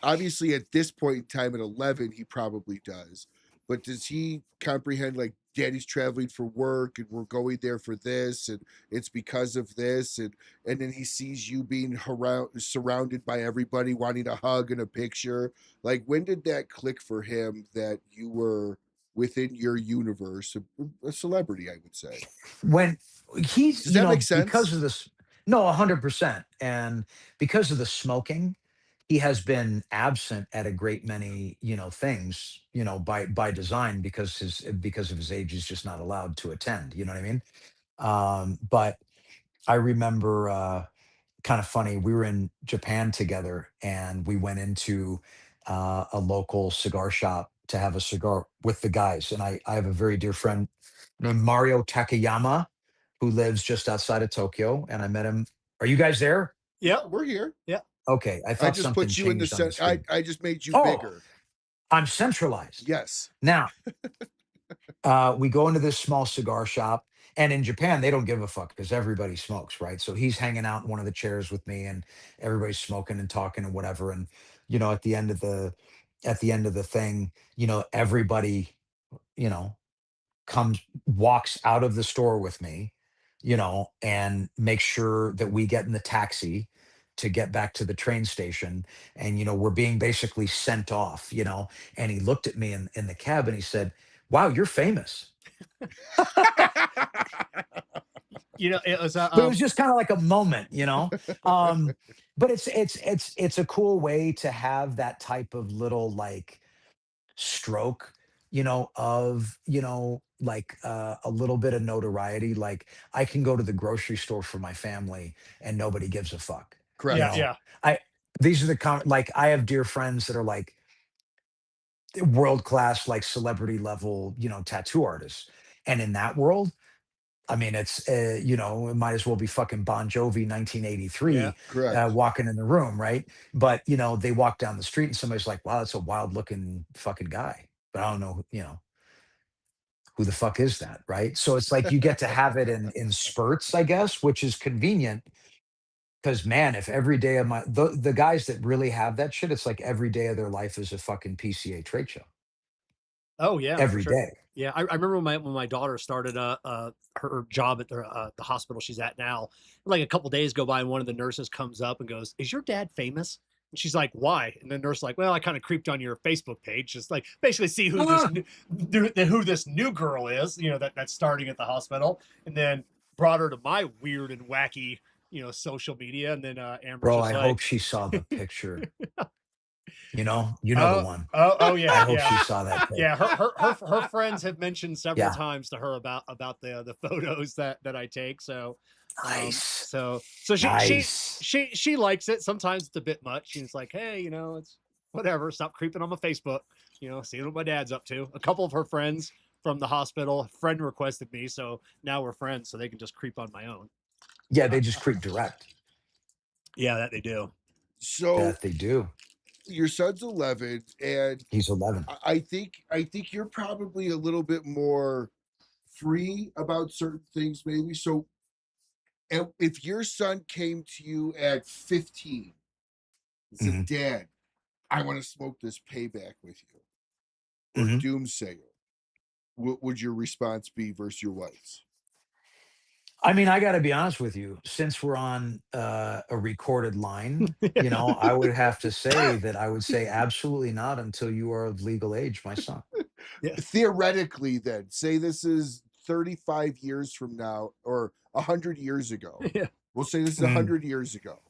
obviously at this point in time at 11 he probably does, but does he comprehend, like, daddy's traveling for work and we're going there for this and it's because of this, and then he sees you being surrounded by everybody wanting a hug and a picture? Like, when did that click for him that you were within your universe a celebrity, I would say? When he's, Does that make because sense? of this, no, 100%. And because of the smoking, he has been absent at a great many, things, by design, because of his age, he's just not allowed to attend. You know what I mean? But I remember, kind of funny. We were in Japan together, and we went into a local cigar shop to have a cigar with the guys. And I have a very dear friend named Mario Takayama, who lives just outside of Tokyo. And I met him. Are you guys there? Yeah, Yep. we're here. Yeah. Okay. I I thought just something put you in the changed on the center. I, screen. I just made you Oh, bigger. I'm centralized. Yes. Now, we go into this small cigar shop. And in Japan, they don't give a fuck because everybody smokes, right? So he's hanging out in one of the chairs with me, and everybody's smoking and talking and whatever. And at the end of the thing, everybody, you know, walks out of the store with me, and makes sure that we get in the taxi to get back to the train station. And we're being basically sent off. And he looked at me in the cab and he said, wow, you're famous. It was But it was just kind of like a moment, um but it's a cool way to have that type of little like stroke, of like a little bit of notoriety. Like I can go to the grocery store for my family and nobody gives a fuck, you yeah, Correct. know yeah. I these are like I have dear friends that are like world class, like celebrity level, tattoo artists. And in that world, I mean, it's it might as well be fucking Bon Jovi Yeah. 1983 Correct. walking in the room, right? But they walk down the street and somebody's like, "Wow, that's a wild looking fucking guy," but I don't know, who the fuck is that, right? So it's like you get to have it in spurts, I guess, which is convenient. Because man, if every day of the guys that really have that shit, it's like every day of their life is a fucking PCA trade show. Oh yeah, for every sure. day. Yeah, I remember when my daughter started her job at the hospital she's at now. Like a couple days go by, and one of the nurses comes up and goes, "Is your dad famous?" And she's like, "Why?" And the nurse like, "Well, I kind of creeped on your Facebook page, just like basically see who Ah, who this new girl is, that's starting at the hospital." And then brought her to my weird and wacky, social media. And then Amber's bro, just I like, hope she saw the picture. You know the "Oh, one. oh I yeah, hope yeah." she saw that pic. Yeah, her friends have mentioned several Yeah, times to her about the photos that I take. So, nice, so nice. she likes it. Sometimes it's a bit much. She's like, "Hey, it's whatever. Stop creeping on my Facebook. Seeing what my dad's up to." A couple of her friends from the hospital friend requested me, so now we're friends, so they can just creep on my own. Yeah, they just creep direct. Yeah, that they do. So That they do. your son's 11, and He's 11. I think you're probably a little bit more free about certain things, maybe. So, and if your son came to you at 15 and said, Hmm. "Dad, I want to smoke this payback with you," or Hmm. doomsayer, what would your response be versus your wife's? I mean, I got to be honest with you. Since we're on a recorded line, I would have to say that I would say absolutely not until you are of legal age, my son. Yeah, Theoretically, then, say this is 35 years from now or 100 years ago. yeah. We'll say this is Mm, 100 years ago,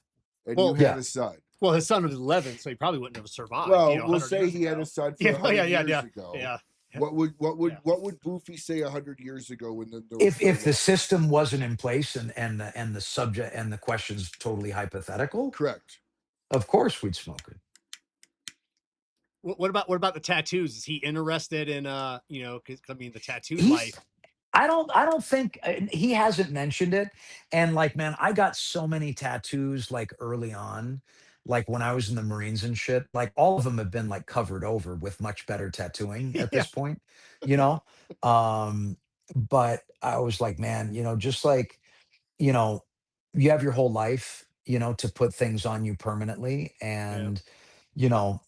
and you Well, had yeah. a son. well, his son was 11, so he probably wouldn't have survived. Well, we'll 100 say years he had a ago. son for Yeah, yeah, 100 yeah, years yeah, ago. yeah, yeah. What would Boofy say 100 years ago when there was no If the law? system wasn't in place and the subject and the question's totally hypothetical, Correct. of course we'd smoke it. What about the tattoos? Is he interested in 'cause, I mean the tattoo He's life? I don't think he hasn't mentioned it. And like, man, I got so many tattoos like early on, like when I was in the Marines and shit. Like all of them have been like covered over with much better tattooing at Yeah, this point, you know. Um, but I was like, man, just like, you know, you have your whole life, to put things on you permanently. yeah, And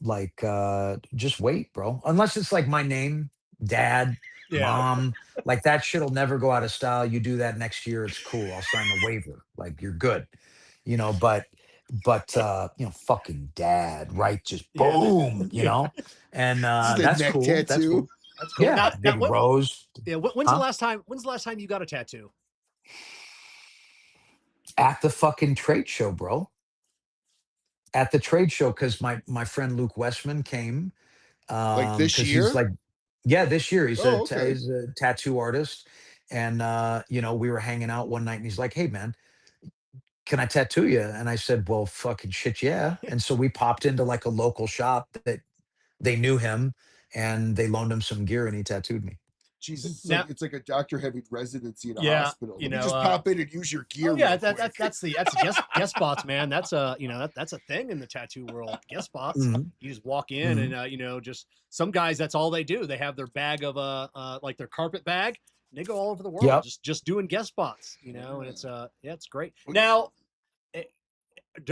like just wait, bro. Unless it's like my name, dad, yeah. mom, like that shit'll never go out of style. You do that next year, it's cool. I'll sign the waiver. Like you're good. But fucking dad, right? Just Yeah, boom, yeah. And This is the that's neck cool. That's tattoo. cool. That's cool. Yeah, Now, big rose. yeah. Huh? When's the last time you got a tattoo? At the fucking trade show, bro. At the trade show, because my friend Luke Westman came, Like this because he's year? like, yeah, this year he's Oh, okay. he's a tattoo artist. And we were hanging out one night and he's like, hey man, can I tattoo you? And I said, well, fucking shit, yeah. And so we popped into like a local shop that they knew him, and they loaned him some gear and he tattooed me. Jesus, Now, it's like a doctor having residency in a yeah, hospital. Let me just pop in and use your oh gear yeah, real quick. that's guest spots, man. That's that's a thing in the tattoo world. Guest spots. Hmm. You just walk in Hmm. and just some guys. That's all they do. They have their bag of like their carpet bag. And they go all over the world Yep. just doing guest spots. And it's Yeah. yeah, it's great. Well, Now, eh,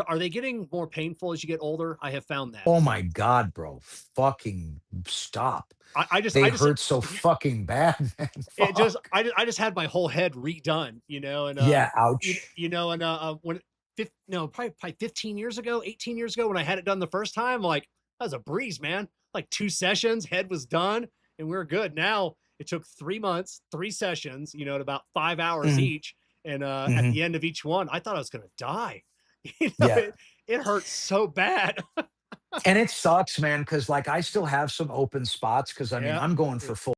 are they getting more painful as you get older? I have found that. Oh my God, bro. Fucking stop. I just They I just hurt so fucking bad, man. it just Fuck. I just had my whole head redone, and Yeah, ouch. and when no, probably 15 years ago, 18 years ago when I had it done the first time, like that was a breeze, man. Like 2 sessions, head was done, and we are good. Now it took 3 months, 3 sessions, at about 5 hours Hmm. each. And at Hmm. the end of each one, I thought I was gonna die. Yeah. It hurts so bad. And it sucks, man, because like I still have some open spots because I mean Yeah. I'm going Yeah. for full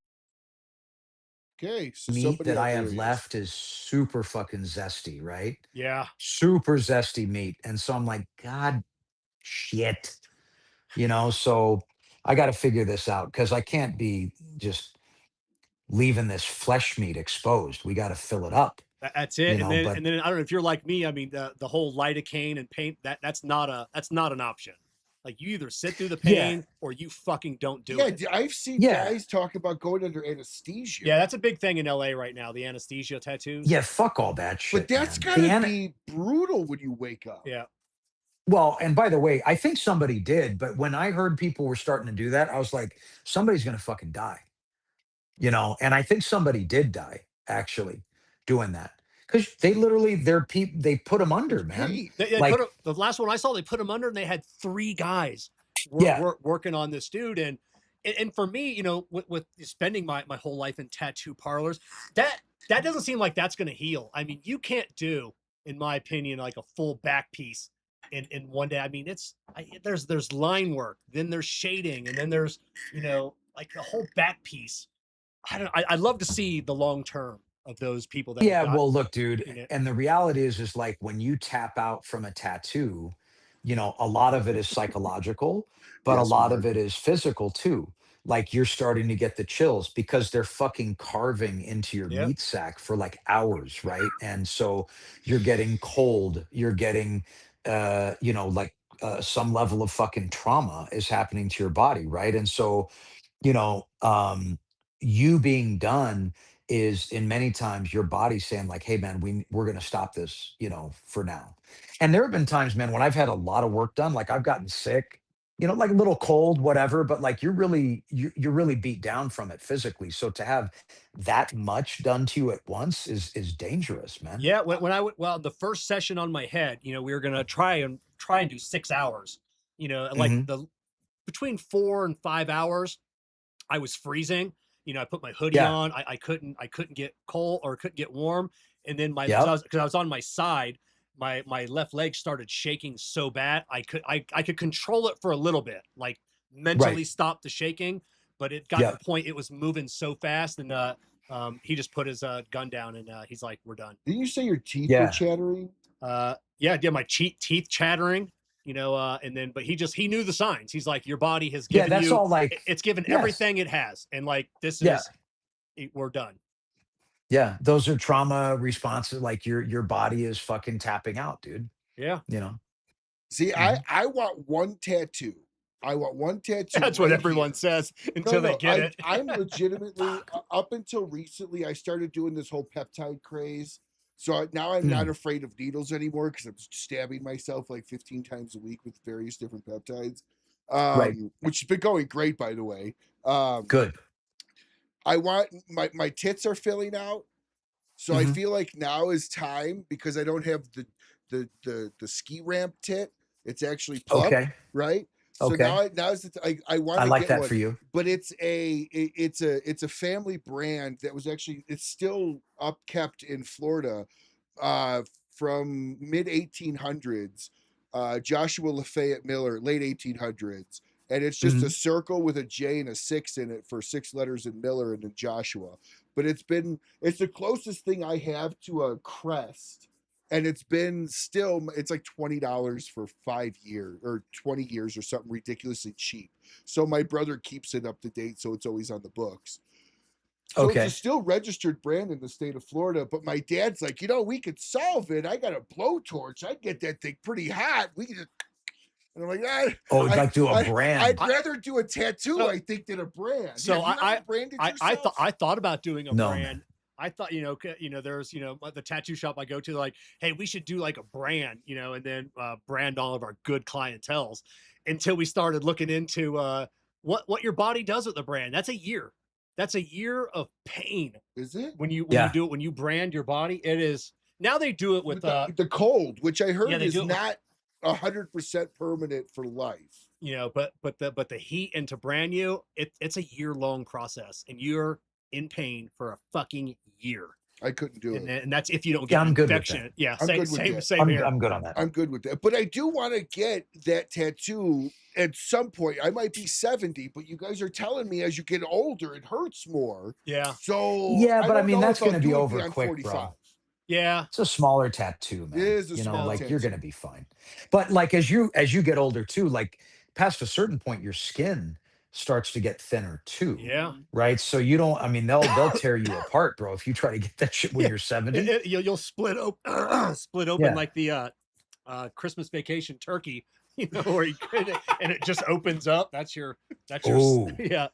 okay, so meat somebody that I out there have is. left is super fucking zesty, right? Yeah. Super zesty meat. And so I'm like, God shit. So I got to figure this out because I can't be just leaving this flesh meat exposed. We got to fill it up, That's it. And then but I don't know if you're like me. I mean, the whole lidocaine and pain that's not an option. Like you either sit through the yeah, pain or you fucking don't do Yeah, it. I've seen yeah, guys talk about going under anesthesia. Yeah, that's a big thing in LA right now. The anesthesia tattoos. yeah, fuck all that But shit, that's man. gotta be brutal when you wake up. Yeah. Well, and by the way, I think somebody did, but when I heard people were starting to do that, I was like, somebody's going to fucking die. And I think somebody did die actually doing that because they literally their people they put them under, man. Hey, They put Like, the last one I saw, they put him under, and they had 3 guys yeah, working on this dude. And for me, with spending my whole life in tattoo parlors, that doesn't seem like that's going to heal. I mean, you can't do, in my opinion, like a full back piece in one day. I mean, there's line work, then there's shading, and then there's like the whole back piece. I'd love to see the long term of those people that have yeah. got Well, look, dude, in it. and the reality is like when you tap out from a tattoo, a lot of it is psychological, but a yes, lot Mark. of it is physical too. Like you're starting to get the chills because they're fucking carving into your Yeah. meat sack for like hours, right? And so you're getting cold, you're getting, like some level of fucking trauma is happening to your body, right? And so you know um you being done is in many times your body saying like, hey man, we're going to stop this, for now. And there have been times, man, when I've had a lot of work done, like I've gotten sick, like a little cold, whatever, but like you're really beat down from it physically. So to have that much done to you at once is dangerous, man. Yeah, when I went, well, the first session on my head, we were gonna try and do 6 hours. And like Hmm. the between 4 and 5 hours, I was freezing. I put my hoodie Yeah. on. I couldn't get cold or couldn't get warm. And then Yep. because I was on my side, my left leg started shaking so bad I could control it for a little bit, like Right. mentally stop the shaking, but it got to the Yep. point it was moving so fast, and he just put his gun down, and he's like, "We're done." Didn't you say your teeth were Yeah. chattering? Yeah, my teeth chattering, and then but he knew the signs. He's like, your body has Yeah, given that's you, all like, it's given yes. everything it has, and like this Yeah. is, we're done. Yeah, those are trauma responses. Like your body is fucking tapping out, dude. Yeah. You know. See, I Mhm. I want one tattoo. I want one tattoo That's what right everyone here. says No, until they no, get it. I'm legitimately up until recently. I started doing this whole peptide craze, so now I'm not Mm, afraid of needles anymore because I'm stabbing myself like 15 times a week with various different peptides, right. which has been going great, by the way. Um, Good. I want my tits are filling out, so I Hmm. feel like now is time because I don't have the ski ramp tit. It's actually plump, Okay. right? So Okay. now's I want I to like get that one, for you. but it's a family brand that was actually it's still upkept in Florida, uh, from mid 1800s. Joshua Lafayette Miller, late 1800s, and it's just a Hmm. circle with a J and a 6 in it for 6 letters in Miller and then Joshua. But it's the closest thing I have to a crest, and it's like $20 for 5 years or 20 years or something ridiculously cheap. So my brother keeps it up to date, so it's always on the books. So it's a Okay. still registered brand in the state of Florida, but my dad's like, we could solve it. I got a blowtorch. I'd get that thing pretty hot. We could just, and I'm like, Oh, I, like do a I'd brand? I rather do a tattoo, so I think, than a brand. so Have you I ever branded I I thought yourself? I thought about doing a No, man. brand. I thought, there's, the tattoo shop I go to, like, hey, we should do like a brand, and then brand all of our good clientels, until we started looking into what your body does with the brand. That's a year. That's a year of pain Is it? when you Yeah. do it, when you brand your body. It is. Now they do it with With the cold, which I yeah, heard they is do it with, not 100% permanent for life. but the heat, and to brand you, it's a year-long process, and you're in pain for a fucking year. I couldn't do And it. then, and that's if you don't Yeah, get an I'm good with that. infection. Yeah, I'm same good with same that. same I'm here. I'm good on that. I'm good with that. But I do want to get that tattoo at some point. I might be 70, but you guys are telling me as you get older, it hurts more. Yeah, So Yeah, I but I don't mean know that's if I'll gonna be do it over beyond quick, 45. bro. yeah. It's a smaller tattoo, It man. is a small Like you're tattoo. gonna be fine. But like as you get older too, like past a certain point, your skin starts to get thinner too. Yeah. Mhm. Right. So you don't, I mean, they'll tear you apart, bro, if you try to get that shit when Yeah, you're 70. you'll split open split open Yeah. like the Christmas Vacation turkey, where you and it just opens up. That's your Oh. yeah.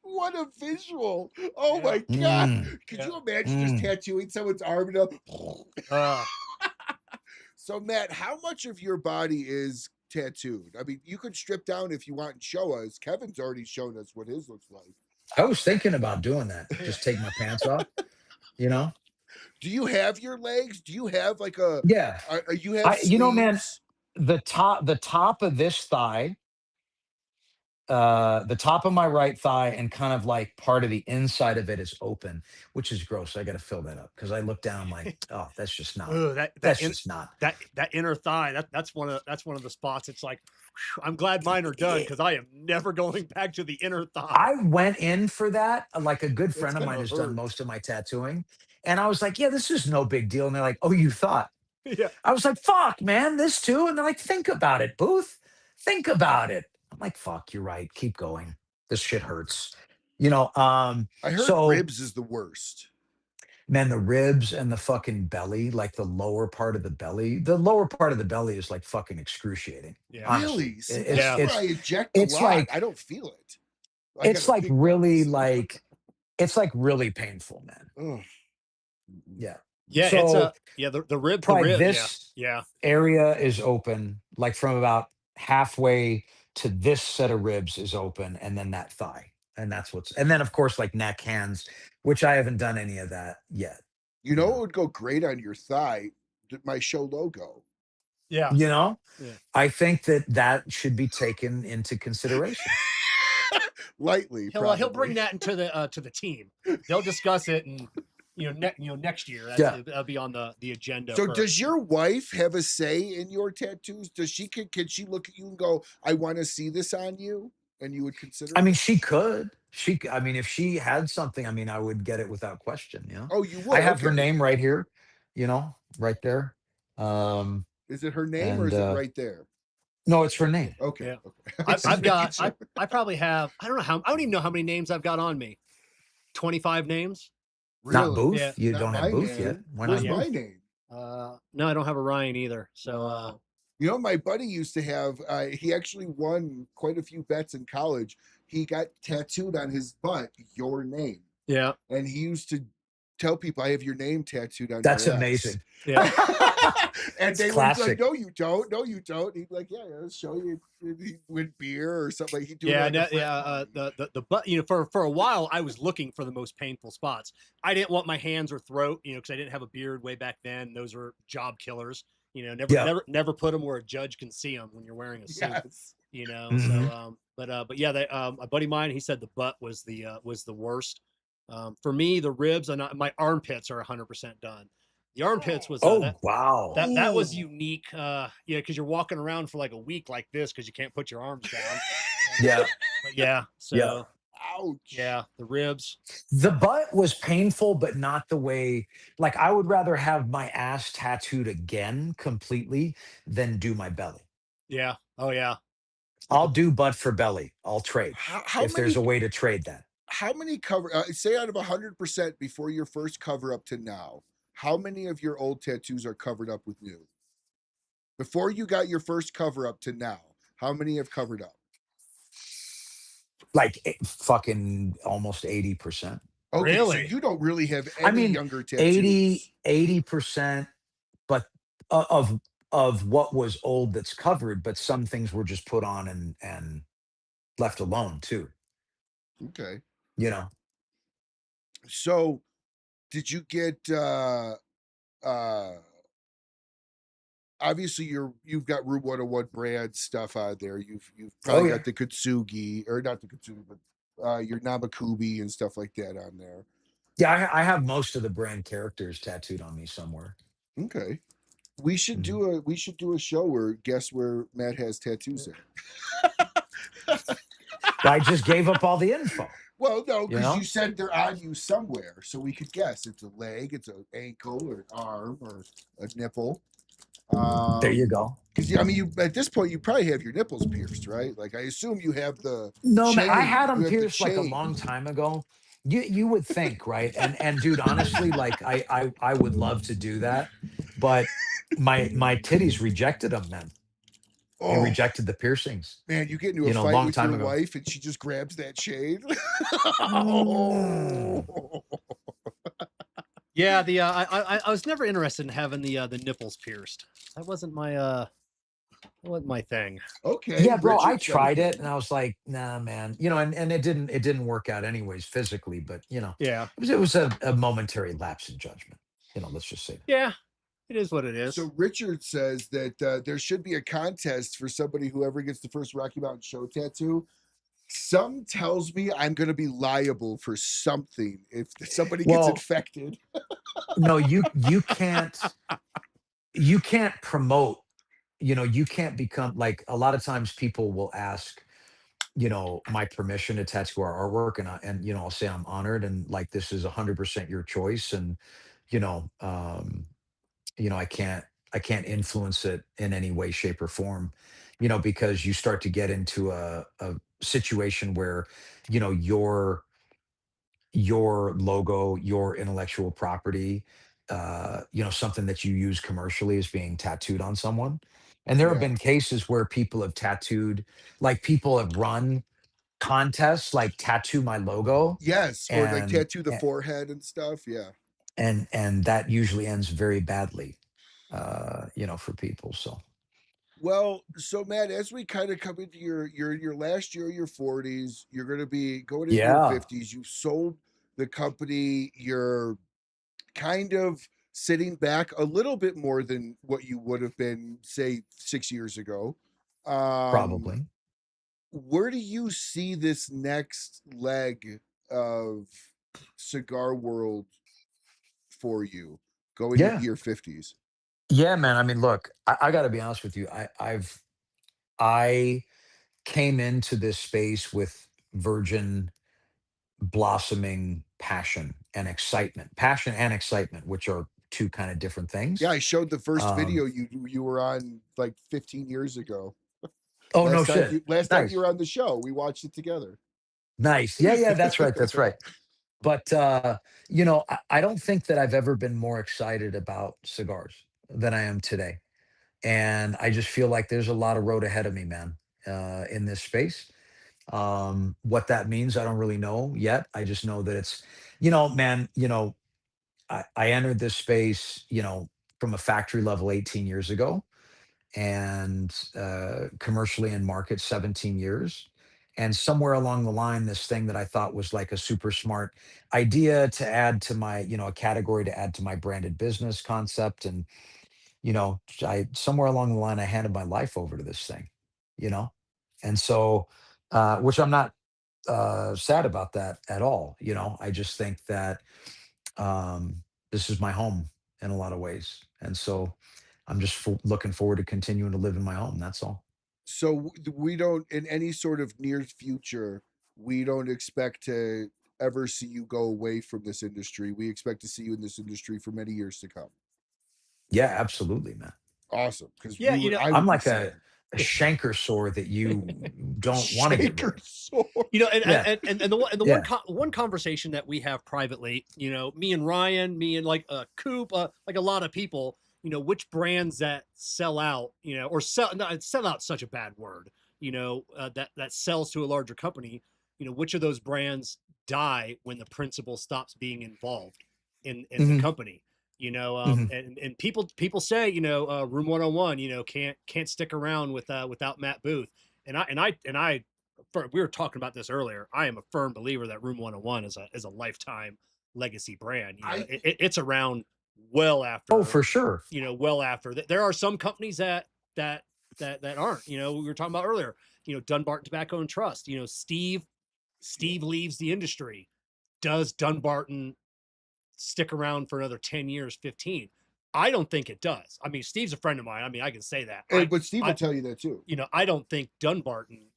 What a visual. Oh Yeah, my God. Mm, Could yeah. you imagine just mm. tattooing someone's arm and up? Uh, So, Matt, how much of your body is tattooed? I mean, you could strip down if you want and show us. Kevin's already shown us what his looks like. I was thinking about doing that. Just take my pants off, you know? Do you have your legs? Do you have like a? Yeah. Are you have Man, sleeves? the top of this thigh, the top of my right thigh and kind of like part of the inside of it is open, which is gross. I got to fill that up because I look down, I'm like, oh, that's just not. Ooh, That's just not. that inner thigh. That's one of the spots. It's like, whew, I'm glad mine are done because I am never going back to the inner thigh. I went in for that. Like a good friend It's of mine gonna has done hurt. most of my tattooing. And I was like, yeah, this is no big deal. And they're like, oh, you thought? Yeah. I was like, fuck, man, this too. And they're like, think about it, Booth. Think about it. I'm like, fuck, you're right. Keep going. This shit hurts. I heard So ribs is the worst. man, the ribs and the fucking belly, like the lower part of the belly is like fucking excruciating. Yeah. Honestly. Really? See, It's that's where I eject a it's lot. like I don't feel it. I it's got a like big really nose. like it's like really painful, man. Ugh. Yeah. Yeah. So It's the rib. The probably rib. this Yeah. area is open, like from about halfway to this set of ribs is open, and then that thigh. And then of course like neck, hands, which I haven't done any of that yet. You know what would go great on your thigh? My show logo. Yeah. You know, Yeah. I think that should be taken into consideration. Lightly. He'll bring probably. that into the team. They'll discuss it, and next year that'll be on the agenda. So for- does your wife have a say in your tattoos? Does she can she look at you and go, I want to see this on you? And you would consider I it? mean, she could. I mean, if she had something, I mean, I would get it without question. Oh, you would. I have her Okay. name right here, right there. Is it her name or and is it right there? no, it's her name. Okay. Yeah. Okay. I've got. I probably have. I don't even know how many names I've got on me. 25 names. Not Really? Booth. Yeah. You Not don't my have Booth name. yet. Why What's not my Booth? name? No, I don't have a Ryan either. So You know, my buddy used to have, he actually won quite a few bets in college. He got tattooed on his butt, your name. yeah. And he used to tell people, I have your name tattooed on That's your ass." amazing. Yeah. And they would be classic. like, no, you don't. No, you don't. He'd be like, yeah, I'll show you. He'd win beer or something. Like he'd do Yeah, it like a frat party. the butt. For a while, I was looking for the most painful spots. I didn't want my hands or throat, because I didn't have a beard way back then. Those were job killers. Never put them where a judge can see them when you're wearing a suit. Yes. Mhm. So, but yeah, a buddy of mine, he said the butt was the worst. For me, the ribs and my armpits are 100% done. The armpits was Oh wow. that was Ooh. unique. Because you're walking around for like a week like this because you can't put your arms down. Yeah. But yeah, so Yeah. Ouch. yeah, the ribs. The butt was painful, but not the way. Like I would rather have my ass tattooed again completely than do my belly. Yeah. Oh yeah. I'll do butt for belly. I'll trade How if there's a many way to trade that. how many cover say out of 100% before your first cover up to now, how many of your old tattoos are covered up with new? Before you got your first cover up to now, how many have covered up? Like fucking almost 80%. Okay, Really? so you don't really have any I mean, younger tattoos. 80%, but of what was old that's covered, but some things were just put on and left alone too. Okay. You know. So did you get obviously you've got Room 101 brand stuff out there. You've probably yeah. got the Kitsugi, or not the Kitsugi, but your Namakubi and stuff like that on there. Yeah, I have most of the brand characters tattooed on me somewhere. Okay. We should do a show where guess where Matt has tattoos in. I just gave up all the info. Well, no, because know? you said they're on you somewhere, so we could guess. It's a leg, it's an ankle, or an arm, or a nipple. There you go. Because I mean, you at this point you probably have your nipples pierced, right? Like I assume you have the No, man, I chain. had You them have the pierced like a chain. long time ago. You would think, right? And dude, honestly, like I would love to do that, but my titties rejected them, man. They Oh rejected the piercings. man, you get into a You know, a fight long with time your ago. wife and she just grabs that chain. Mm. Yeah, I was never interested in having the nipples pierced. That wasn't my wasn't my thing. Okay, Yeah, bro, I Richard said tried it it. and I was like, nah, man. And it didn't work out anyways physically, but Yeah. it was a momentary lapse in judgment. Let's just say that. Yeah. It is what it is. So Richard says that there should be a contest for somebody who ever gets the first Rocky Mountain Show tattoo. Some tells me I'm going to be liable for something if somebody gets Well, infected. no, you can't promote, you can't become like a lot of times people will ask, my permission to tattoo our artwork, and I'll say I'm honored, and like this is 100% your choice, and you know, um, I can't influence it in any way, shape, or form, because you start to get into a situation where, your logo, your intellectual property, something that you use commercially is being tattooed on someone. And there have Yeah. been cases where people have tattooed, like people have run contests, like tattoo my logo, Yes, or like and tattoo the forehead and stuff. Yeah. and that usually ends very badly, for people. So Well, so Matt, as we kind of come into your last year of your 40s, you're going to be going into your yeah, 50s. You sold the company. You're kind of sitting back a little bit more than what you would have been, say, 6 years ago. Um, probably. where do you see this next leg of cigar world for you going into Yeah. your 50s? Yeah, man. I mean, look, I got to be honest with you. I came into this space with virgin blossoming passion and excitement, which are two kind of different Yeah, things. I showed the first Um, video you were on like 15 years ago. oh, no shit. Last time you Nice. were on the show, we watched it together. Nice. Yeah, yeah, that's right. That's right. But, I don't think that I've ever been more excited about cigars than I am today. And I just feel like there's a lot of road ahead of me, man, in this space. What that means, I don't really know yet. I just know that it's, man, I entered this space, from a factory level 18 years ago, and commercially in market 17 years. And somewhere along the line, this thing that I thought was like a super smart idea to add to my, a category to add to my branded business concept. And, I somewhere along the line, I handed my life over to this thing, you know? And so, which I'm not sad about that at all. I just think that um, this is my home in a lot of ways. And so I'm just looking forward to continuing to live in my home. That's all. So we don't, in any sort of near future, we don't expect to ever see you go away from this industry. We expect to see you in this industry for many years to come. Yeah, absolutely, man. Awesome, because Yeah, I I'm would be like sad. a chancre sore that you don't want to get rid Shaker of. sword. And Yeah. the Yeah. one conversation that we have privately, me and Ryan, me and like Coop, like a lot of people, which brands that sell out, or sell out such a bad word, that sells to a larger company, which of those brands die when the principal stops being involved in the Hmm. company. Hmm. And people say, Room 101, can't stick around without Matt Booth. And I we were talking about this earlier. I am a firm believer that Room 101 is a lifetime legacy brand. I It's around well Oh, after, for sure. there are some companies that aren't. We were talking about earlier. Dunbarton Tobacco and Trust. Steve leaves the industry. Does Dunbarton stick around for another 10 years, 15? I don't think it does. I mean, Steve's a friend of mine. I mean, I can say that. but Steve will I tell you that too. I don't think Dunbarton,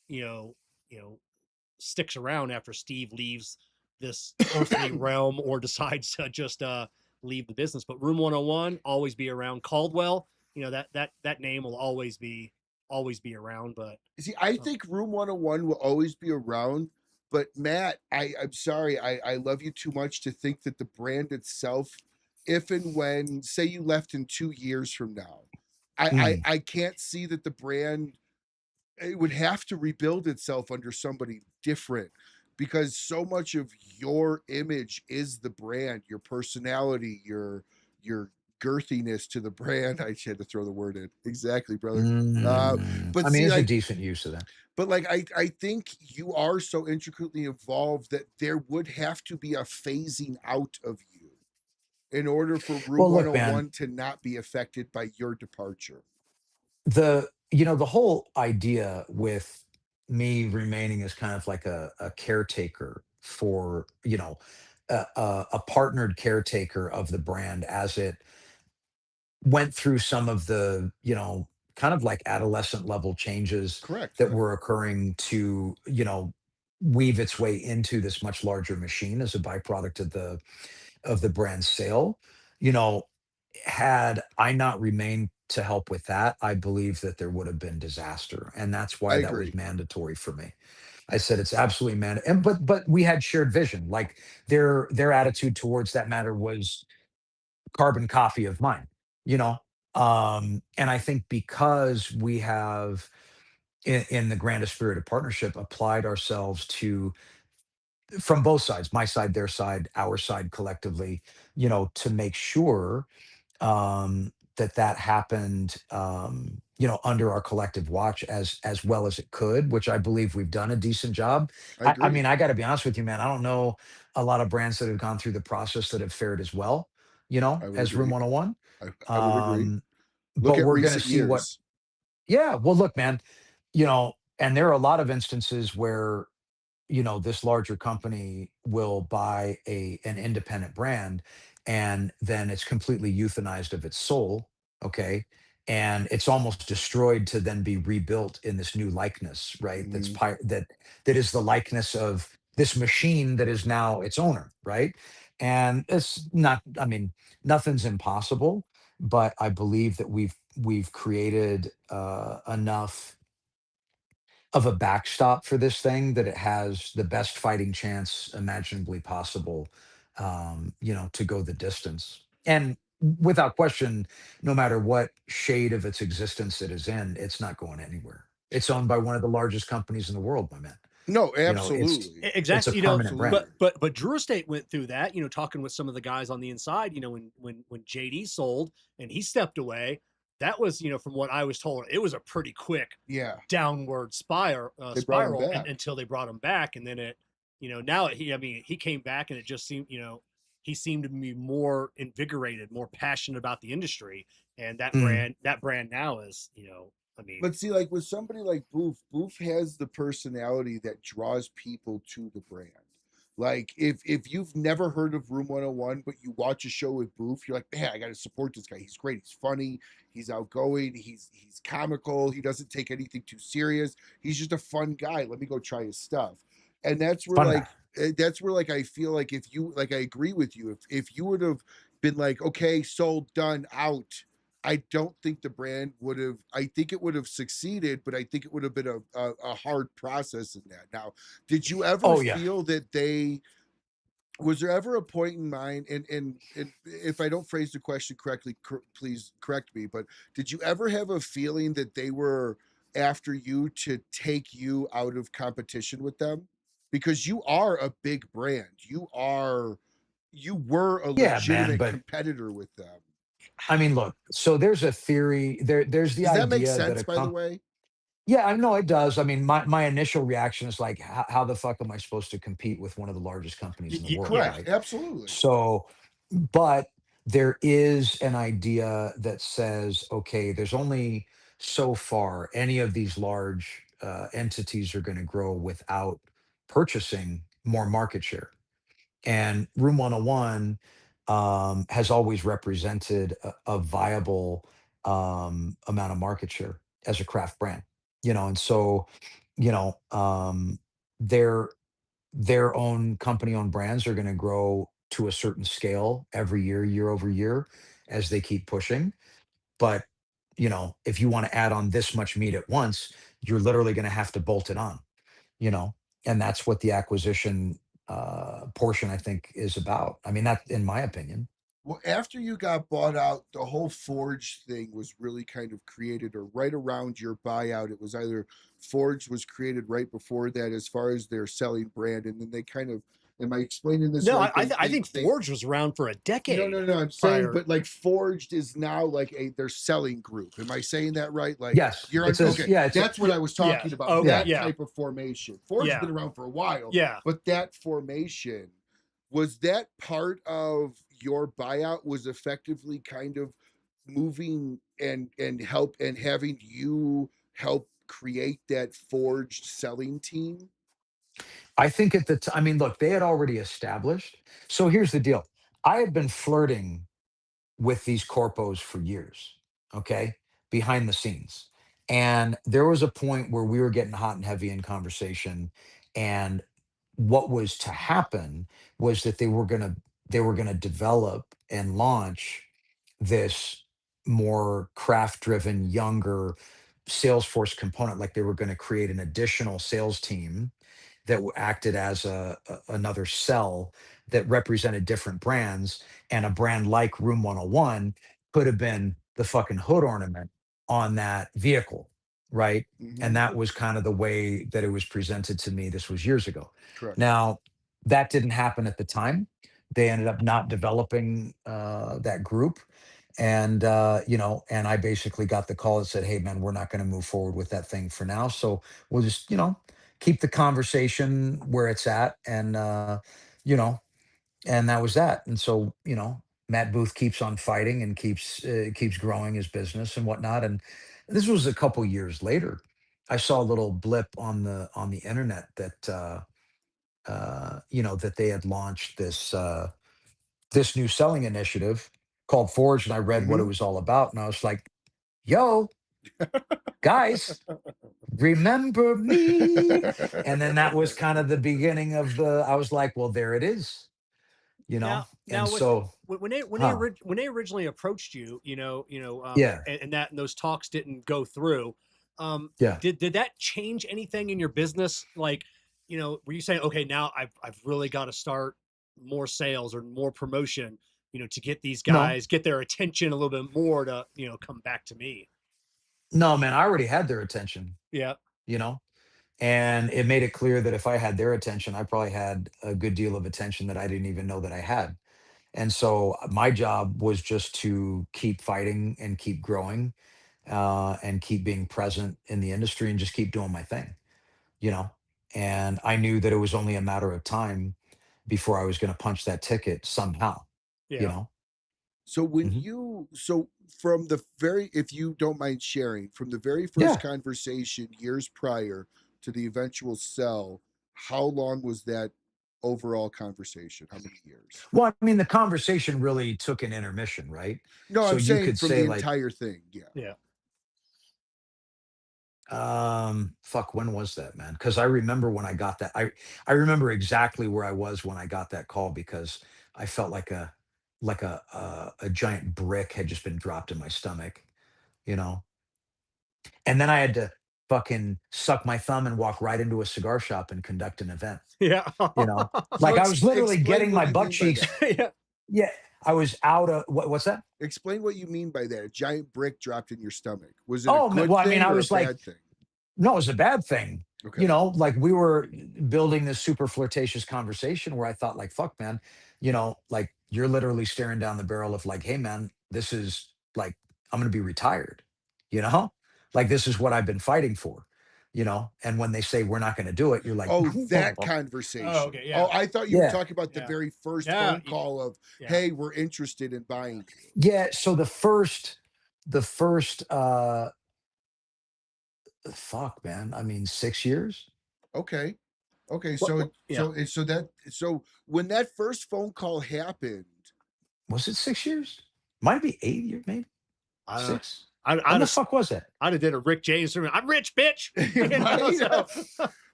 you know, you know, sticks around after Steve leaves this earthly realm or decides to just leave the business. But Room 101 always be around. Caldwell, that name will always be around. But See, I think Room 101 will always be around, but Matt, I'm sorry, I love you too much to think that the brand itself, if and when, say you left in 2 years from now, Mm. I can't see that the brand, it would have to rebuild itself under somebody different, because so much of your image is the brand, your personality, your girthiness to the brand. I had to throw the word in. Exactly, brother. But I mean, see, it's a like, decent use of that. but like, I think you are so intricately involved that there would have to be a phasing out of you in order for Room Well, look, man, 101 to not be affected by your departure. the whole idea with me remaining as kind of like a caretaker for, a partnered caretaker of the brand as it went through some of the, kind of like adolescent level changes Correct. that Yeah. were occurring to, weave its way into this much larger machine as a byproduct of the brand's sale. You know, had I not remained to help with that, I believe that there would have been disaster. And that's I why that was agree. mandatory for me. I said it's absolutely and but we had shared vision. Like their attitude towards that matter was carbon copy of mine, you know. And I think because we have in the grandest spirit of partnership applied ourselves to from both sides, my side, their side, our side collectively, to make sure that happened, under our collective watch as well as it could, which I believe we've done a decent job. I I agree. mean, I got to be honest with you, man. I don't know a lot of brands that have gone through the process that have fared as well, I would as Room agree. 101. I would agree. Um, Look but at we're going to recent see what, years. yeah. Well, look, man, and there are a lot of instances where this larger company will buy an independent brand and then it's completely euthanized of its soul. Okay. And it's almost destroyed to then be rebuilt in this new likeness, right? Mhm. That is the likeness of this machine that is now its owner, right? And it's not, I mean, nothing's impossible, but I believe that we've created enough of a backstop for this thing that it has the best fighting chance imaginably possible, to go the distance. And without question, no matter what shade of its existence it is in, it's not going anywhere. It's owned by one of the largest companies in the world, my man. No, It's absolutely. it's a Exactly. permanent brand. Absolutely. But Drew Estate went through that. Talking with some of the guys on the inside. When JD sold and he stepped away, that was from what I was told, it was a pretty quick Yeah. downward They brought him spiral back. until they brought him back, and then now he came back and it just seemed he seemed to be more invigorated, more passionate about the industry, and Mm. that brand now is I mean, But see, like with somebody like Boof has the personality that draws people to the brand. Like if you've never heard of Room 101, but you watch a show with Boof, you're like, man, I gotta support this guy. He's great, he's funny, he's outgoing, he's comical, he doesn't take anything too serious. He's just a fun guy. Let me go try his stuff. And Fun guy. that's where like I feel like if you like I agree with you. If you would have been like, okay, sold, done, out, I don't think the brand would have. I think it would have succeeded, but I think it would have been a hard process in that. Now, did you ever Oh yeah. feel that they? Was there ever a point in mind? And if I don't phrase the question correctly, please correct me. But did you ever have a feeling that they were after you to take you out of competition with them? Because you are a big brand. You were a Yeah, man. legitimate But competitor with them. I mean, look. So there's a theory. There's the Does that make idea that sense, a by the company. way? Yeah, I know it does. I mean, my initial reaction is like, how the fuck am I supposed to compete with one of the largest companies in the world, yeah. Correct. right? Absolutely. So, but there is an idea that says, okay, there's only so far any of these large entities are going to grow without purchasing more market share. And Room 101 has always represented a viable amount of market share as a craft brand, and so, you know, um, their their own company owned brands are going to grow to a certain scale every year, year over year, as they keep pushing. But if you want to add on this much meat at once, you're literally going to have to bolt it on, you know, and that's what the acquisition portion I think is about. I mean, that in my opinion. Well, after you got bought out, the whole Forge thing was really kind of created, or right around your buyout. It was either Forge was created right before that, as far as their selling brand, and then they kind of Am I explaining this No, right? I think Forged was around for a decade. No. I'm saying, prior. but like Forged is now like their selling group. Am I saying that right? Like Yes, you're on, okay. That's what I was talking about. Okay, That yeah. type of formation. Forged's Yeah. been around for a while. Yeah. But that formation, was that part of your buyout? Was effectively kind of moving and help and having you help create that Forged selling team? I think at the time, I mean, look, they had already established. So here's the deal. I had been flirting with these corpos for years, okay, behind the scenes. And there was a point where we were getting hot and heavy in conversation. And what was to happen was that they were gonna develop and launch this more craft driven, younger Salesforce component. Like they were going to create an additional sales team that acted as another cell that represented different brands, and a brand like Room 101 could have been the fucking hood ornament on that vehicle, right? And Mhm. that was kind of the way that it was presented to me. This was years ago. Correct. Now, that didn't happen at the time. They ended up not developing that group. And and I basically got the call that said, hey man, we're not going to move forward with that thing for now. So we'll just, keep the conversation where it's at. And you know, and that was that. And so, Matt Booth keeps on fighting and keeps growing his business and whatnot. And this was a couple years later. I saw a little blip on the internet that that they had launched this new selling initiative called Forge, and I read what it Mhm. was all about, and I was like, "Yo, guys, remember me?" And then that was kind of the beginning of the. I was like, "Well, there it is," Now And with so, huh? when they originally approached you, Yeah, and those talks didn't go through, yeah. did that change anything in your business? Like, were you saying, okay, now I've really got to start more sales or more promotion, to get these No, guys, get their attention a little bit more to, come back to me. no, man. I already had their attention. Yeah. You know, and it made it clear that if I had their attention, I probably had a good deal of attention that I didn't even know that I had. And so my job was just to keep fighting and keep growing, and keep being present in the industry and just keep doing my thing, you know. And I knew that it was only a matter of time before I was going to punch that ticket somehow, you Yeah. know. So when Mhm. you so from the very if you don't mind sharing, from the very first Yeah. conversation years prior to the eventual sell, how long was that overall conversation? How many years? Well, I mean, the conversation really took an intermission, right? No, So I'm you saying could from say the like, entire thing. Yeah. Yeah. fuck, when was that, man? Because I remember when I got that. I remember exactly where I was when I got that call, because I felt like a giant brick had just been dropped in my stomach, you know. And then I had to fucking suck my thumb and walk right into a cigar shop and conduct an event, Yeah. you know. So Like I was literally explain getting what my you butt mean by that. cheeks. Yeah. Yeah, I was out of what's that? Explain what you mean by that. A giant brick dropped in your stomach. Was it a Oh man, good well, I mean, thing I or a was like, bad thing? no, it was a bad thing. Okay. Like we were building this super flirtatious conversation where I thought, like, fuck, man, like you're literally staring down the barrel of like, hey, man, this is like, I'm going to be retired, you know, like this is what I've been fighting for, and when they say we're not going to do it, you're like, Oh, that Oh, conversation. okay. Oh, Yeah. I thought you were yeah, talking about the Yeah. very first Yeah. phone call of, Yeah. hey, we're interested in buying you. yeah. So the first, fuck, man, I mean, 6 years. Okay. Okay. Yeah. So when that first phone call happened, Was it 6 years? Might be 8 years, maybe I don't know. six. When I'd the have, fuck was that? I'd have did a Rick James. I'm rich, bitch. right? So,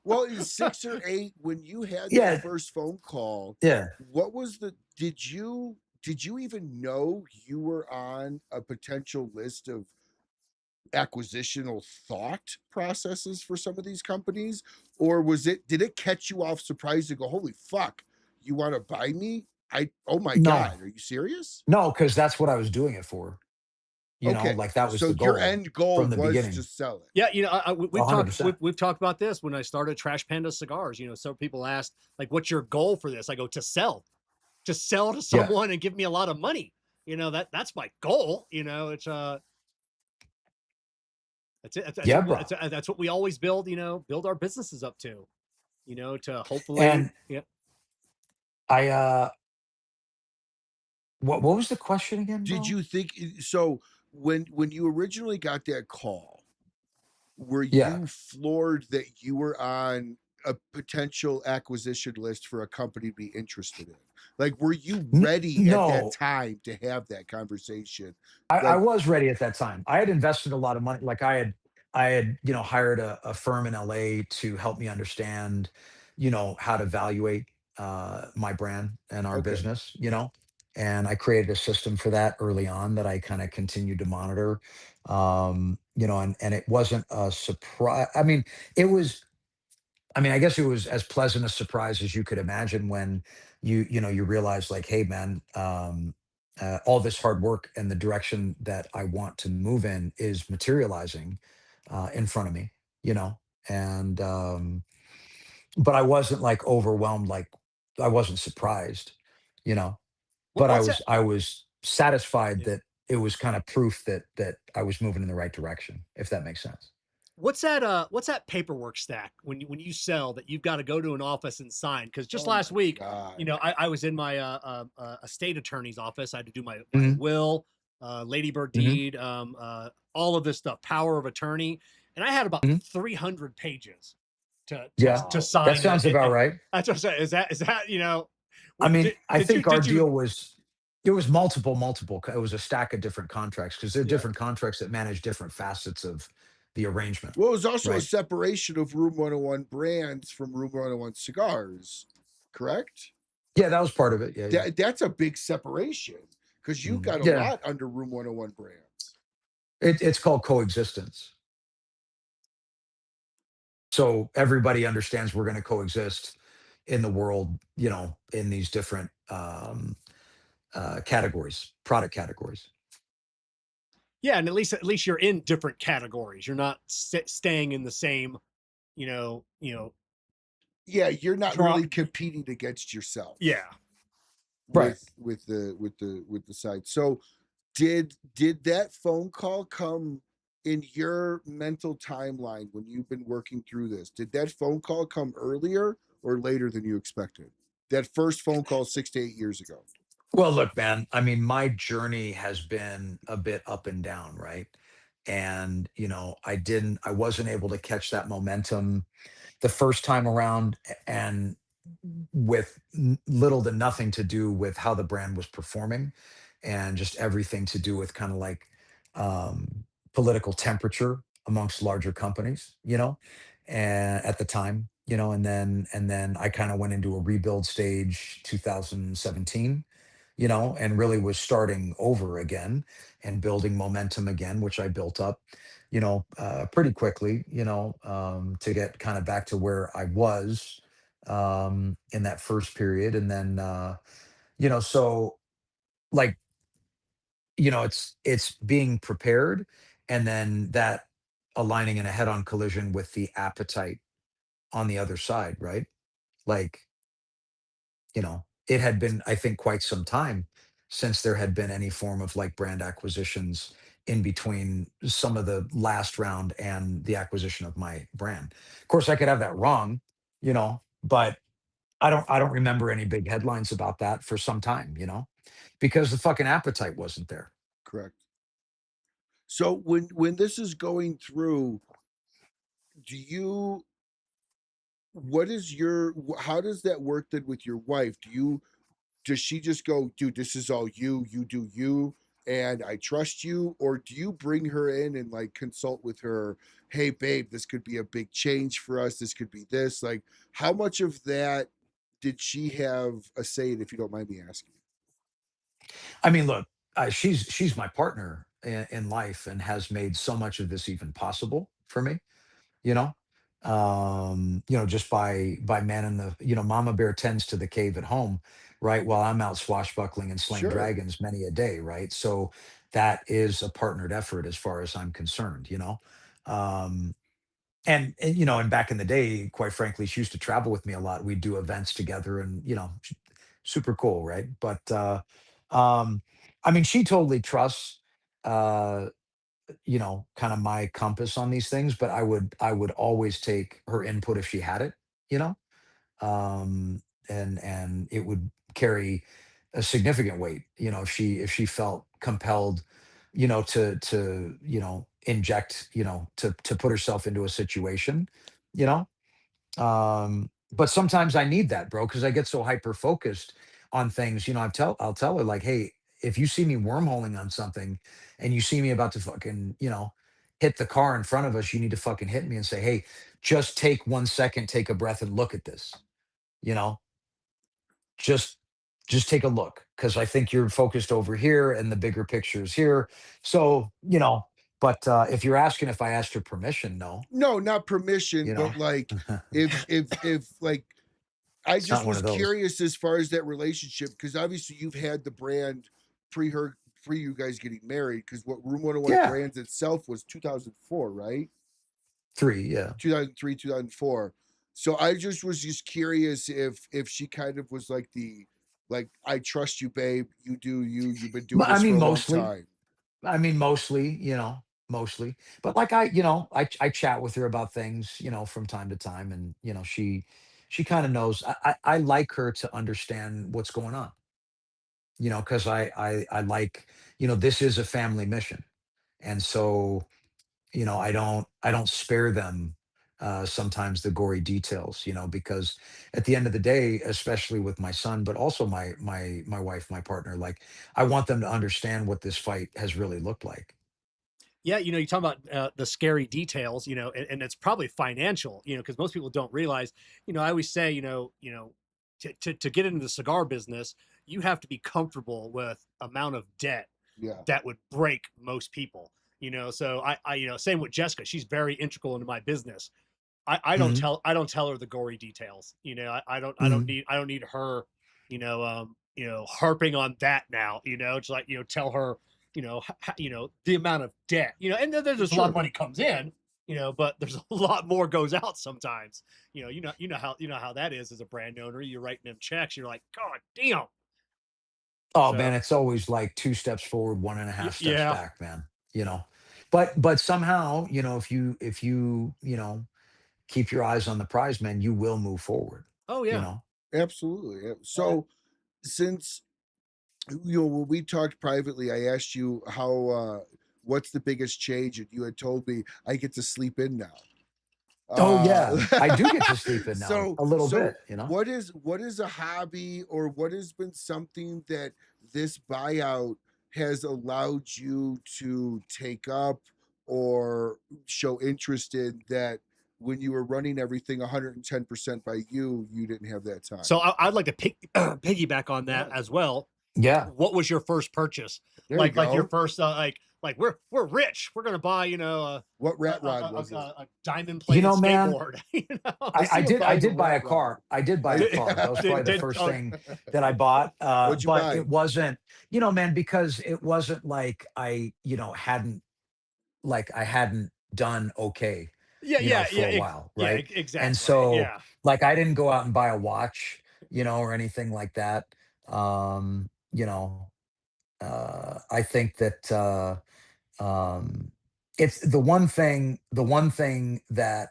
Well, in 6 or 8, when you had that Yeah, first phone call, yeah. what was the did you even know you were on a potential list of acquisitional thought processes for some of these companies? Or did it catch you off surprise to go, holy fuck, you want to buy me? Oh my No, God, are you serious? no, because that's what I was doing it for. Okay. like that was So the your goal end goal from the was to beginning. sell it. Yeah, A hundred percent. we've talked about this when I started Trash Panda Cigars. Some people asked like, "What's your goal for this?" I go, to sell to Yeah. someone and give me a lot of money. That's my goal. It's that's it. Yeah, bro. That's what we always build. Build our businesses up to. To hopefully, And yeah. I what was the question again, Did bro? you think so when you originally got that call, were Yeah. you floored that you were on a potential acquisition list for a company to be interested in? Like, were you ready at that No, time to have that conversation? I Like, was ready at that time. I had invested a lot of money. Like I had, hired a firm in LA to help me understand, how to evaluate my brand and our okay, business, and I created a system for that early on that I kind of continued to monitor. And it wasn't a surprise. I guess it was as pleasant a surprise as you could imagine when you realize like, hey, man, all this hard work and the direction that I want to move in is materializing in front of me, you know, and but I wasn't like overwhelmed, like I wasn't surprised, you know, but I What's that? was I was satisfied Yeah. that it was kind of proof that I was moving in the right direction, if that makes sense. What's that paperwork stack when you sell that you've got to go to an office and sign? Because just oh last my week, god, I was in my estate attorney's office. I had to do my Hmm. will, ladybird Hmm. deed, all of this stuff, power of attorney, and I had about Hmm. 300 pages to to Yeah, to wow, that sign. sounds about right. That's what I'm saying. Is that I mean, did I did you think our did you deal was it was multiple. It was a stack of different contracts because they're yeah. different contracts that manage different facets of the arrangement, well, it was also a right? separation of Room 101 brands from Room 101 cigars, correct? Yeah, that was part of it. Yeah, yeah. That's a big separation because you've got a Yeah. lot under Room 101 brands. It's called coexistence. So everybody understands we're going to coexist in the world, in these different categories, product categories. Yeah, and at least you're in different categories. You're not staying in the same, Yeah, you're not draw. really competing against yourself Yeah. Right. with the site. So did that phone call come in your mental timeline when you've been working through this? Did that phone call come earlier or later than you expected? That first phone call 6 to 8 years ago. Well, look, man, I mean, my journey has been a bit up and down, right? And, I wasn't able to catch that momentum the first time around, and with little to nothing to do with how the brand was performing, and just everything to do with kind of like political temperature amongst larger companies, and at the time, and then I kind of went into a rebuild stage 2017, and really was starting over again and building momentum again, which I built up, pretty quickly, to get kind of back to where I was in that first period. And then, so like, it's being prepared, and then that aligning in a head on collision with the appetite on the other side, right? Like, it had been, I think, quite some time since there had been any form of like brand acquisitions in between some of the last round and the acquisition of my brand. Of course, I could have that wrong, but I don't remember any big headlines about that for some time, because the fucking appetite wasn't there. Correct. So when this is going through, do you what is your how does that work then with your wife? Does she just go, dude, this is all you do you, and I trust you? Or do you bring her in and like consult with her, hey, babe, this could be a big change for us. This could be this. Like, how much of that did she have a say in, if you don't mind me asking? I mean, look, she's my partner in life and has made so much of this even possible for me, you know just by manning the, mama bear tends to the cave at home, right, while I'm out swashbuckling and slaying Sure. dragons many a day, right? So that is a partnered effort as far as I'm concerned, um, and back in the day, quite frankly, she used to travel with me a lot. We'd do events together, and super cool, right? But um, I mean, she totally trusts. Uh, kind of my compass on these things, but I would always take her input if she had it, you know, um, and it would carry a significant weight, if she felt compelled, to inject, to put herself into a situation, you know, but sometimes I need that, bro, because I get so hyper focused on things. I'll tell her like, hey, if you see me wormholing on something and you see me about to fucking, hit the car in front of us, you need to fucking hit me and say, hey, just take 1 second, take a breath and look at this. You know, just just take a look. Cause I think you're focused over here and the bigger picture is here. So, but if you're asking if I asked her permission, no, No, not permission, you but know. like if like I It's not just one was of those. curious as far as that relationship because obviously you've had the brand pre you guys getting married because what Room 101 Yeah. brands itself was 2004, right? 3, yeah. 2003, 2004. So I just was just curious if she kind of was like like I trust you, babe. You do you. You've been doing But I this for mean, a long mostly. time. I mean, mostly, mostly. But like I chat with her about things, from time to time, and she kind of knows. I like her to understand what's going on, because I like, this is a family mission, and so I don't spare them sometimes the gory details, because at the end of the day, especially with my son, but also my wife, my partner, like I want them to understand what this fight has really looked like. Yeah, you talk about the scary details, and it's probably financial, because most people don't realize, I always say, to get into the cigar business, you have to be comfortable with amount of debt Yeah, that would break most people. So same with Jessica. She's very integral into my business. Mhm, I don't tell her the gory details. mhm. I don't need her, harping on that now. It's like tell her, the amount of debt. And then there's a lot of sure. money comes in. But there's a lot more goes out sometimes. You know how that is as a brand owner. You're writing them checks. You're like, God damn. Oh man, So it's always like 2 steps forward, 1.5 steps yeah. back, man. You know, but somehow, if you keep your eyes on the prize, man, you will move forward. Oh You yeah. know. Absolutely. Uh, So since when we talked privately, I asked you how what's the biggest change, and you had told me I get to sleep in now. Oh Uh yeah, I do get to sleep in now so a little so bit. what is a hobby or what has been something that this buyout has allowed you to take up or show interest in that when you were running everything 110% by you didn't have that time. so I'd like to piggyback on that as well. Yeah. What was your first purchase? There you Like your go. first like we're rich. We're gonna buy What rat rod was it? a diamond You plated know, man, skateboard. I I see him did I buying a did buy a rat rod. car. I did buy a I car. That was probably the first Oh, thing that I bought. What'd you But buy? it wasn't, man, because it wasn't like I hadn't done okay, for a while, right? And exactly. so Yeah. like I didn't go out and buy a watch, or anything like that. Um, you know, I think that um it's the one thing that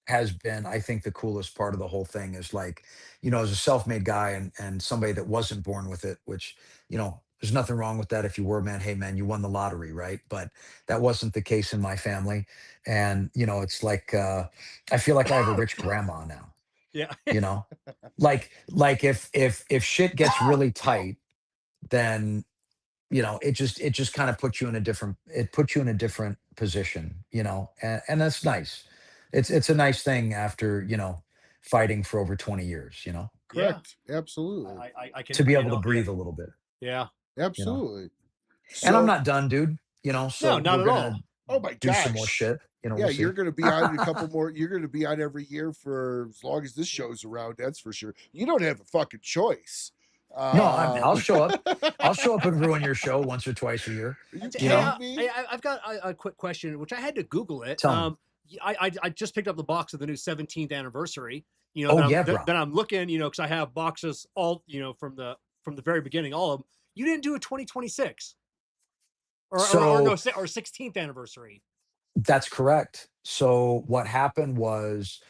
has been, I think, the coolest part of the whole thing is like, as a self-made guy and somebody that wasn't born with it, which, there's nothing wrong with that. If you were, man, hey man, you won the lottery, right? But that wasn't the case in my family. And it's like, I feel like I have a rich grandma now, Yeah. you know like if shit gets really tight, then it just kind of puts you in a different position, and that's nice. It's a nice thing after, fighting for over 20 years, Yeah. Correct. Absolutely. I can to be able to breathe a little bit, yeah. you know. Absolutely. And I'm So, not done, dude, so No, not we're at gonna all. oh my do some more gosh. shit, Yeah, we'll you're see. going to be on a couple more. You're going to be on every year for as long as this show's around. That's for sure. You don't have a fucking choice. No, Uh, I'll show up. I'll show up and ruin your show once or twice a year. are you You Hey, know, kidding me? I've got a quick question, which I had to Google it. tell me. I just picked up the box of the new 17th anniversary. Oh yeah, bro. That I'm looking, because I have boxes all, from the very beginning, all of them. You didn't do a 2026 or no So or 16th anniversary. that's correct. So what happened was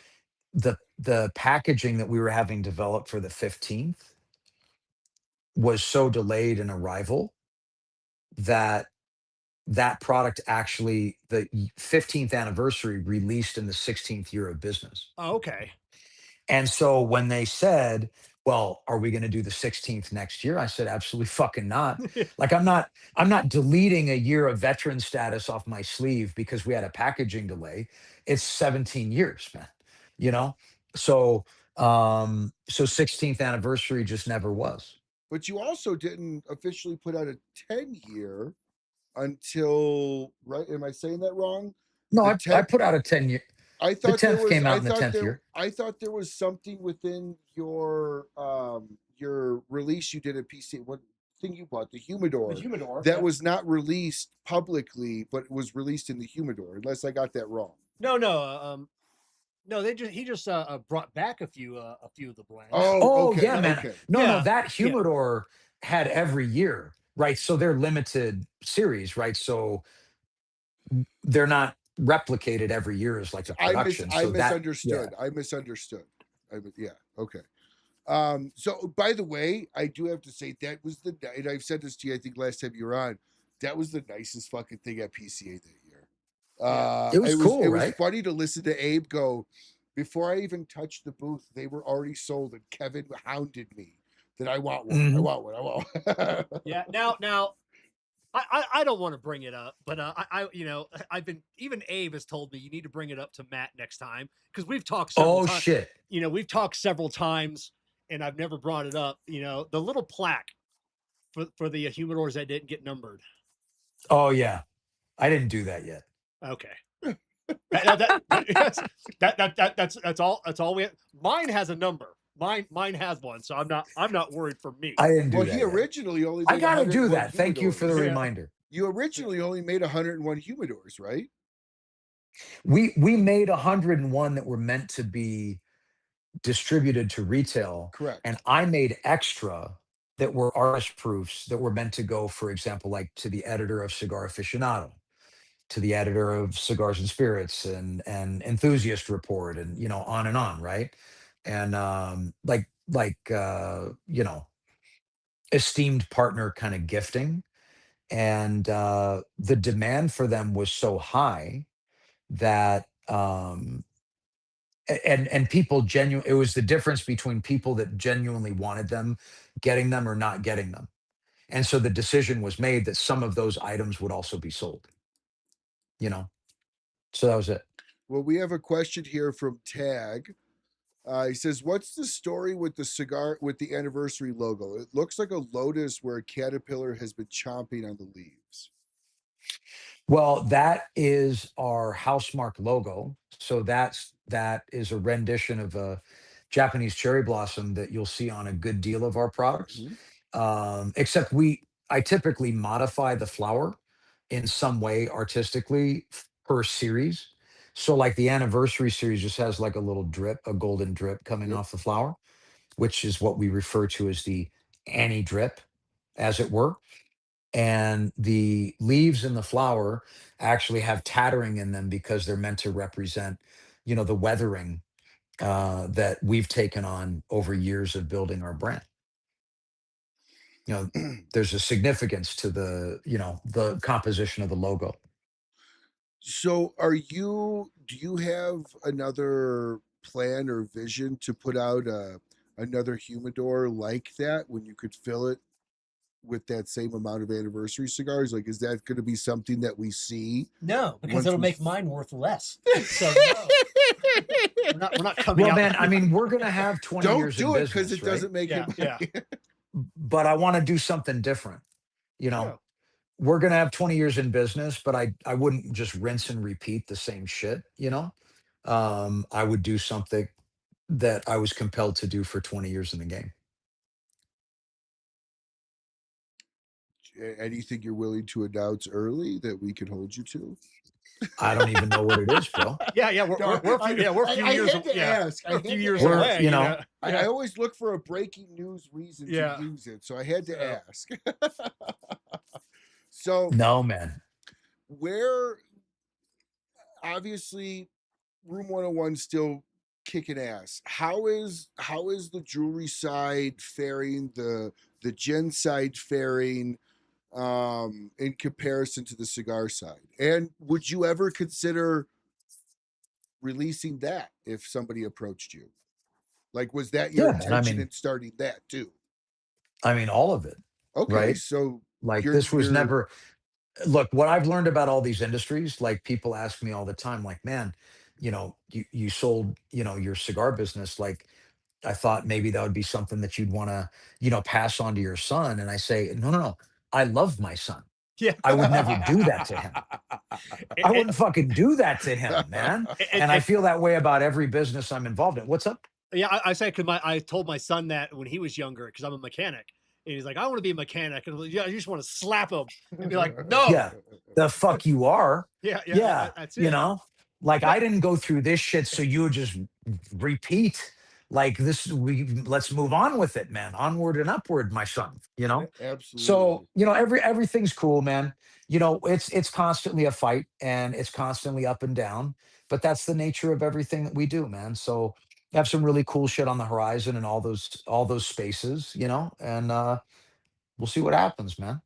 the packaging that we were having developed for the 15th was so delayed in arrival that that product actually the 15th anniversary released in the 16th year of business. Oh, okay. And so when they said, "Well, are we going to do the 16th next year?" I said, "Absolutely fucking not." Like I'm not deleting a year of veteran status off my sleeve because we had a packaging delay. It's 17 years, man. You know? So so 16th anniversary just never was. But you also didn't officially put out a 10-year until, right? Am I saying that wrong? No, The I 10 put out a 10 year. I The thought there 10th was came out in the 10th year. I thought there was something within your release you did at PC. What thing you bought? The humidor. The humidor. That was not released publicly, but was released in the humidor, unless I got that wrong. No, he just brought back a few of the blends. Oh, Oh okay. yeah, man. Okay. No, Yeah, that yeah. humidor had every year, right? So they're limited series, right? So they're not replicated every year as like a production. I So that, yeah. misunderstood. I misunderstood. Yeah, okay. So by the way, I do have to say that was and I've said this to you, I think last time you were on, that was the nicest fucking thing at PCA that year. It was cool, It was right? funny to listen to Abe go, before I even touched the booth, they were already sold, and Kevin hounded me that I want one. I Mhm. want one. I want one. Yeah. Now, I don't want to bring it up, but I've been, even Abe has told me you need to bring it up to Matt next time, because we've talked several Oh times. shit. We've talked several times, and I've never brought it up. The little plaque for the humidors that didn't get numbered. Oh yeah. I didn't do that yet. Okay. That's all we have. Mine has a number. Mine has one, so I'm not worried for me. I didn't do Well, that he yet. originally only I made gotta do 101 that. Thank you for the humidors. Yeah. reminder. You originally only made 101 humidors, right? We made 101 that were meant to be distributed to retail, Correct. and I made extra that were artist proofs that were meant to go, for example, like to the editor of Cigar Aficionado, to the editor of Cigars and Spirits and Enthusiast Report, and on and on, right? And esteemed partner kind of gifting. And the demand for them was so high that and people genuine it was the difference between people that genuinely wanted them getting them or not getting them. And so the decision was made that some of those items would also be sold, you know so that was it. Well, we have a question here from Tag. He says, "What's the story with the cigar with the anniversary logo? It looks like a lotus where a caterpillar has been chomping on the leaves." Well, that is our housemark logo. So that is a rendition of a Japanese cherry blossom that you'll see on a good deal of our products. Mhm. Except I typically modify the flower in some way artistically per series. So like the anniversary series just has like a little drip, a golden drip coming Yep. off the flower, which is what we refer to as the Annie drip, as it were. And the leaves in the flower actually have tattering in them because they're meant to represent the weathering that we've taken on over years of building our brand. There's a significance to the composition of the logo. So, do you have another plan or vision to put out another humidor like that when you could fill it with that same amount of anniversary cigars? Like, is that going to be something that we see? No, because Once it'll we- make mine worth less. So no, we're not coming Well, out. man, I mean, we're gonna have 20 Don't years do in it because business, it right? doesn't make Yeah, it. yeah. But I want to do something different. You know, Yeah. we're gonna have 20 years in business, but I wouldn't just rinse and repeat the same shit. I would do something that I was compelled to do for 20 years in the game. anything you're willing to announce early that we can hold you to? I don't even know what it is, bro. Yeah, we're a few years. Had to ask. We're a few years We're, away. you know, I always look for a breaking news reason to use it, so I had to ask. So no, man. where obviously Room 101 still kicking ass. How is the jewelry side faring, the gin side faring in comparison to the cigar side? And would you ever consider releasing that if somebody approached you? Like, was that your Yeah, man. intention in starting that too? I mean, all of it. Okay, Right. so Like you're this was never, look, what I've learned about all these industries, like people ask me all the time, like, man, you sold, your cigar business. Like, I thought maybe that would be something that you'd want to, pass on to your son. And I say, no, no, no. I love my son. Yeah. I would never do that to him. I wouldn't fucking do that to him, man. And I feel that way about every business I'm involved in. What's up? Yeah, I say because I told my son that when he was younger, because I'm a mechanic. And he's like, I want to be a mechanic. And I just want to slap him and be like, no. Yeah, the fuck you are. Yeah. That's it. Like I didn't go through this shit, so you would just repeat like this. Let's move on with it, man. Onward and upward, my son. Absolutely. So everything's cool, man. It's constantly a fight and it's constantly up and down, but that's the nature of everything that we do, man. So have some really cool shit on the horizon and all those spaces, and we'll see what happens, man.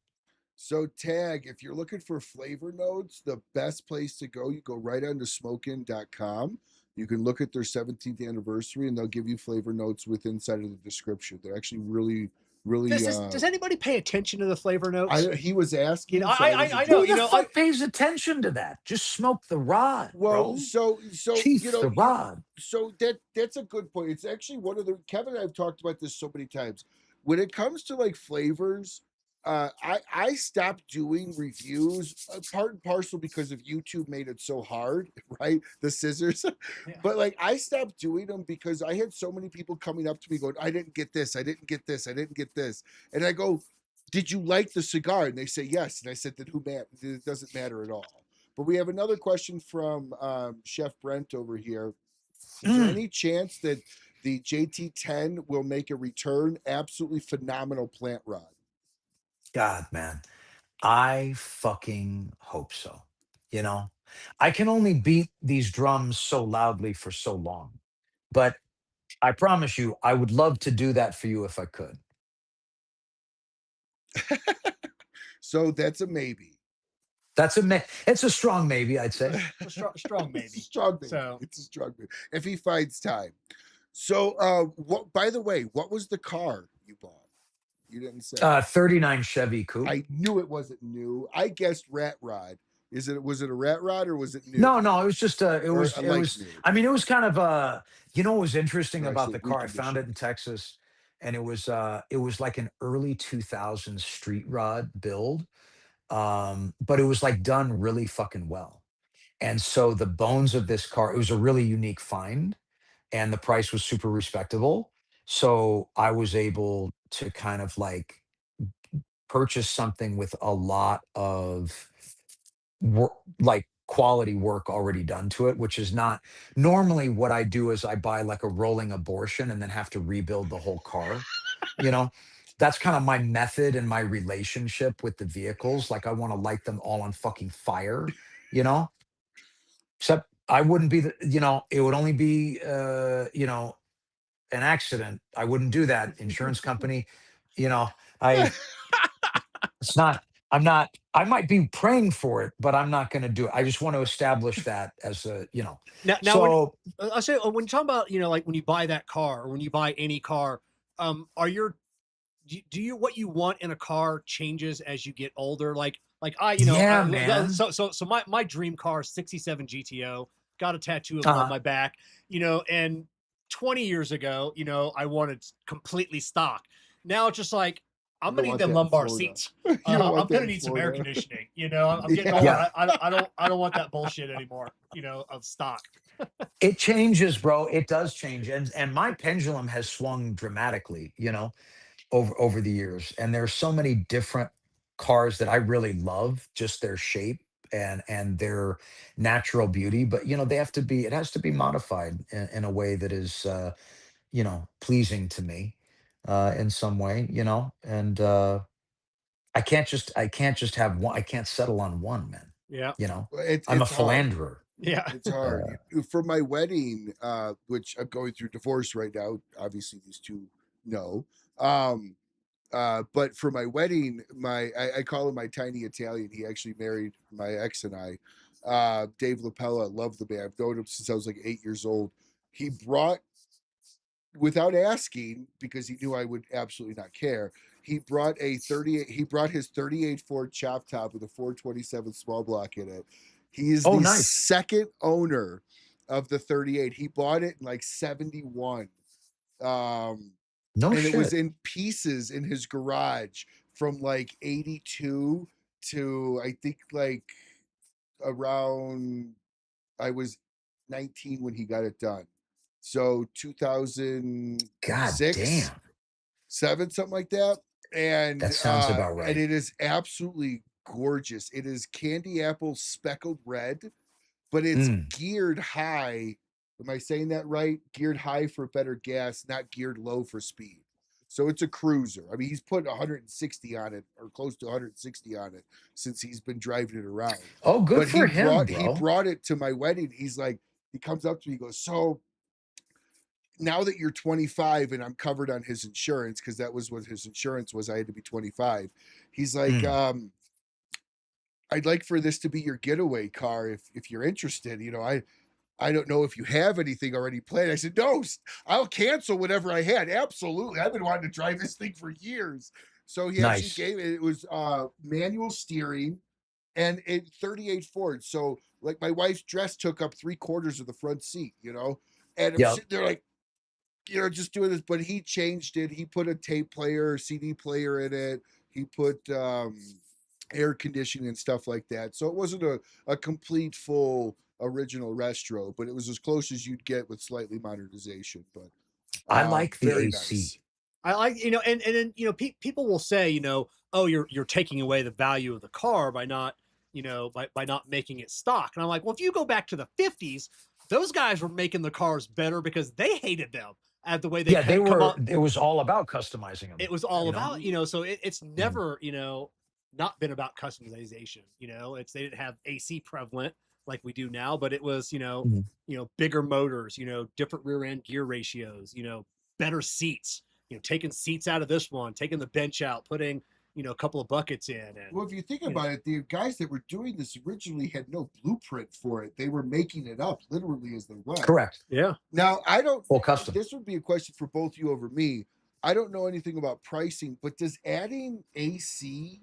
So Tag, if you're looking for flavor notes, the best place to go, you go right onto smokin.com. You can look at their 17th anniversary and they'll give you flavor notes with inside of the description. They're actually really does anybody pay attention to the flavor notes? He was asking. I know. Who the fuck pays attention to that? Just smoke the rod. Well, bro. so Teeth the rod. So that's a good point. It's actually one of the Kevin and I've talked about this so many times. When it comes to like flavors, I stopped doing reviews, part and parcel because of YouTube made it so hard, right? The scissors. Yeah. But like I stopped doing them because I had so many people coming up to me going, I didn't get this, I didn't get this, I didn't get this. And I go, did you like the cigar? And they say yes. And I said, then who matters? It doesn't matter at all. But we have another question from Chef Brent over here. Is there any chance that the JT10 will make a return? Absolutely phenomenal plant rod. God, man, I fucking hope so. I can only beat these drums so loudly for so long, but I promise you, I would love to do that for you if I could. So that's a maybe. It's a strong maybe, I'd say. Strong maybe. Strong maybe. So it's a strong maybe if he finds time. So, what? By the way, what was the car you bought? You didn't say. 39 Chevy Coupe. I knew it wasn't new. I guessed rat rod. Was it a rat rod or was it new? No, it was just it was new. I mean, it was kind of what was interesting about the car? I found it in Texas, and it was like an early 2000s street rod build. But it was like done really fucking well. And so the bones of this car, it was a really unique find, and the price was super respectable. So I was able to kind of like purchase something with a lot of work, like quality work already done to it, which is not normally what I do is I buy like a rolling abortion and then have to rebuild the whole car. That's kind of my method and my relationship with the vehicles. Like I want to light them all on fucking fire, except I wouldn't be it would only be, an accident. I wouldn't do that. Insurance company, it's not, I might be praying for it, but I'm not going to do it. I just want to establish that as Now, so I say when you talk about, like when you buy that car or when you buy any car, do you what you want in a car changes as you get older? Like man. So my dream car is 67 GTO, got a tattoo of it on my back, and 20 years ago, I wanted completely stock. Now it's just like I'm gonna need them lumbar seats. I'm gonna need some air conditioning. I'm getting older. Yeah. I don't want that bullshit anymore. Of stock. It changes, bro. It does change, and my pendulum has swung dramatically. Over the years, and there's so many different cars that I really love, just their shape and their natural beauty. But they have to be. It has to be modified in a way that is pleasing to me, in some way. And I can't just have one. I can't settle on one, man. Yeah. You know, It's I'm a it's hard. philanderer. Yeah. It's hard. Uh, For my wedding, which I'm going through divorce right now. Obviously, these two know. Um, but for my wedding, I call him my tiny Italian. He actually married my ex and I. Dave LaPella, love the man. I've known him since I was like 8 years old. He brought, without asking, because he knew I would absolutely not care. He brought a 38. He brought his 38 Ford chop top with a 427 small block in it. He is oh, the nice. second owner of the 38. He bought it in like 71. Um, No and it was shit. in pieces in his garage from like 82 to I think like around, I was 19 when he got it done. So God 2006, damn. 7, something like that. And That sounds about and right. it is absolutely gorgeous. It is candy apple speckled red, but it's Mm, geared high. Am I saying that right? Geared high for better gas, not geared low for speed. So it's a cruiser. I mean, he's put 160 on it, or close to 160 on it, since he's been driving it around. Oh, good But for him, he bro. brought it to my wedding. He's like, he comes up to me, he goes, "So now that you're 25," and I'm covered on his insurance, because that was what his insurance was. I had to be 25. He's like, Mm, "I'd like for this to be your getaway car if you're interested. I don't know if you have anything already planned." I said, "No, I'll cancel whatever I had. Absolutely. I've been wanting to drive this thing for years." So he actually nice. gave it. It was manual steering and a 38 Ford. So like my wife's dress took up 3/4 of the front seat. And I'm Yep. sitting there like, just doing this. But he changed it. He put a tape player, CD player in it. He put air conditioning and stuff like that. So it wasn't a complete full original Restro, but it was as close as you'd get with slightly modernization. But I like the very AC. nice. I like, and then, people will say, oh, you're taking away the value of the car by not, by not making it stock. And I'm like, well, if you go back to the 50s, those guys were making the cars better because they hated them at the way they Yeah, they come were. up. It was all about customizing them. It was all You know. about, so it's Mm, never, not been about customization. They didn't have AC prevalent like we do now, but it was, mm. bigger motors, different rear end gear ratios, better seats, taking seats out of this one, taking the bench out, putting, a couple of buckets in. And, Well, if you think you know, about it, the guys that were doing this originally had no blueprint for it. They were making it up literally as they went. Correct. yeah. Now, I don't, Full custom. this would be a question for both you over me. I don't know anything about pricing, but does adding AC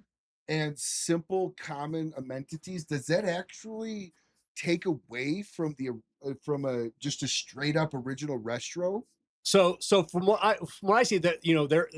and simple common amenities, does that actually take away from from a just a straight up original Restro? So from what I see, that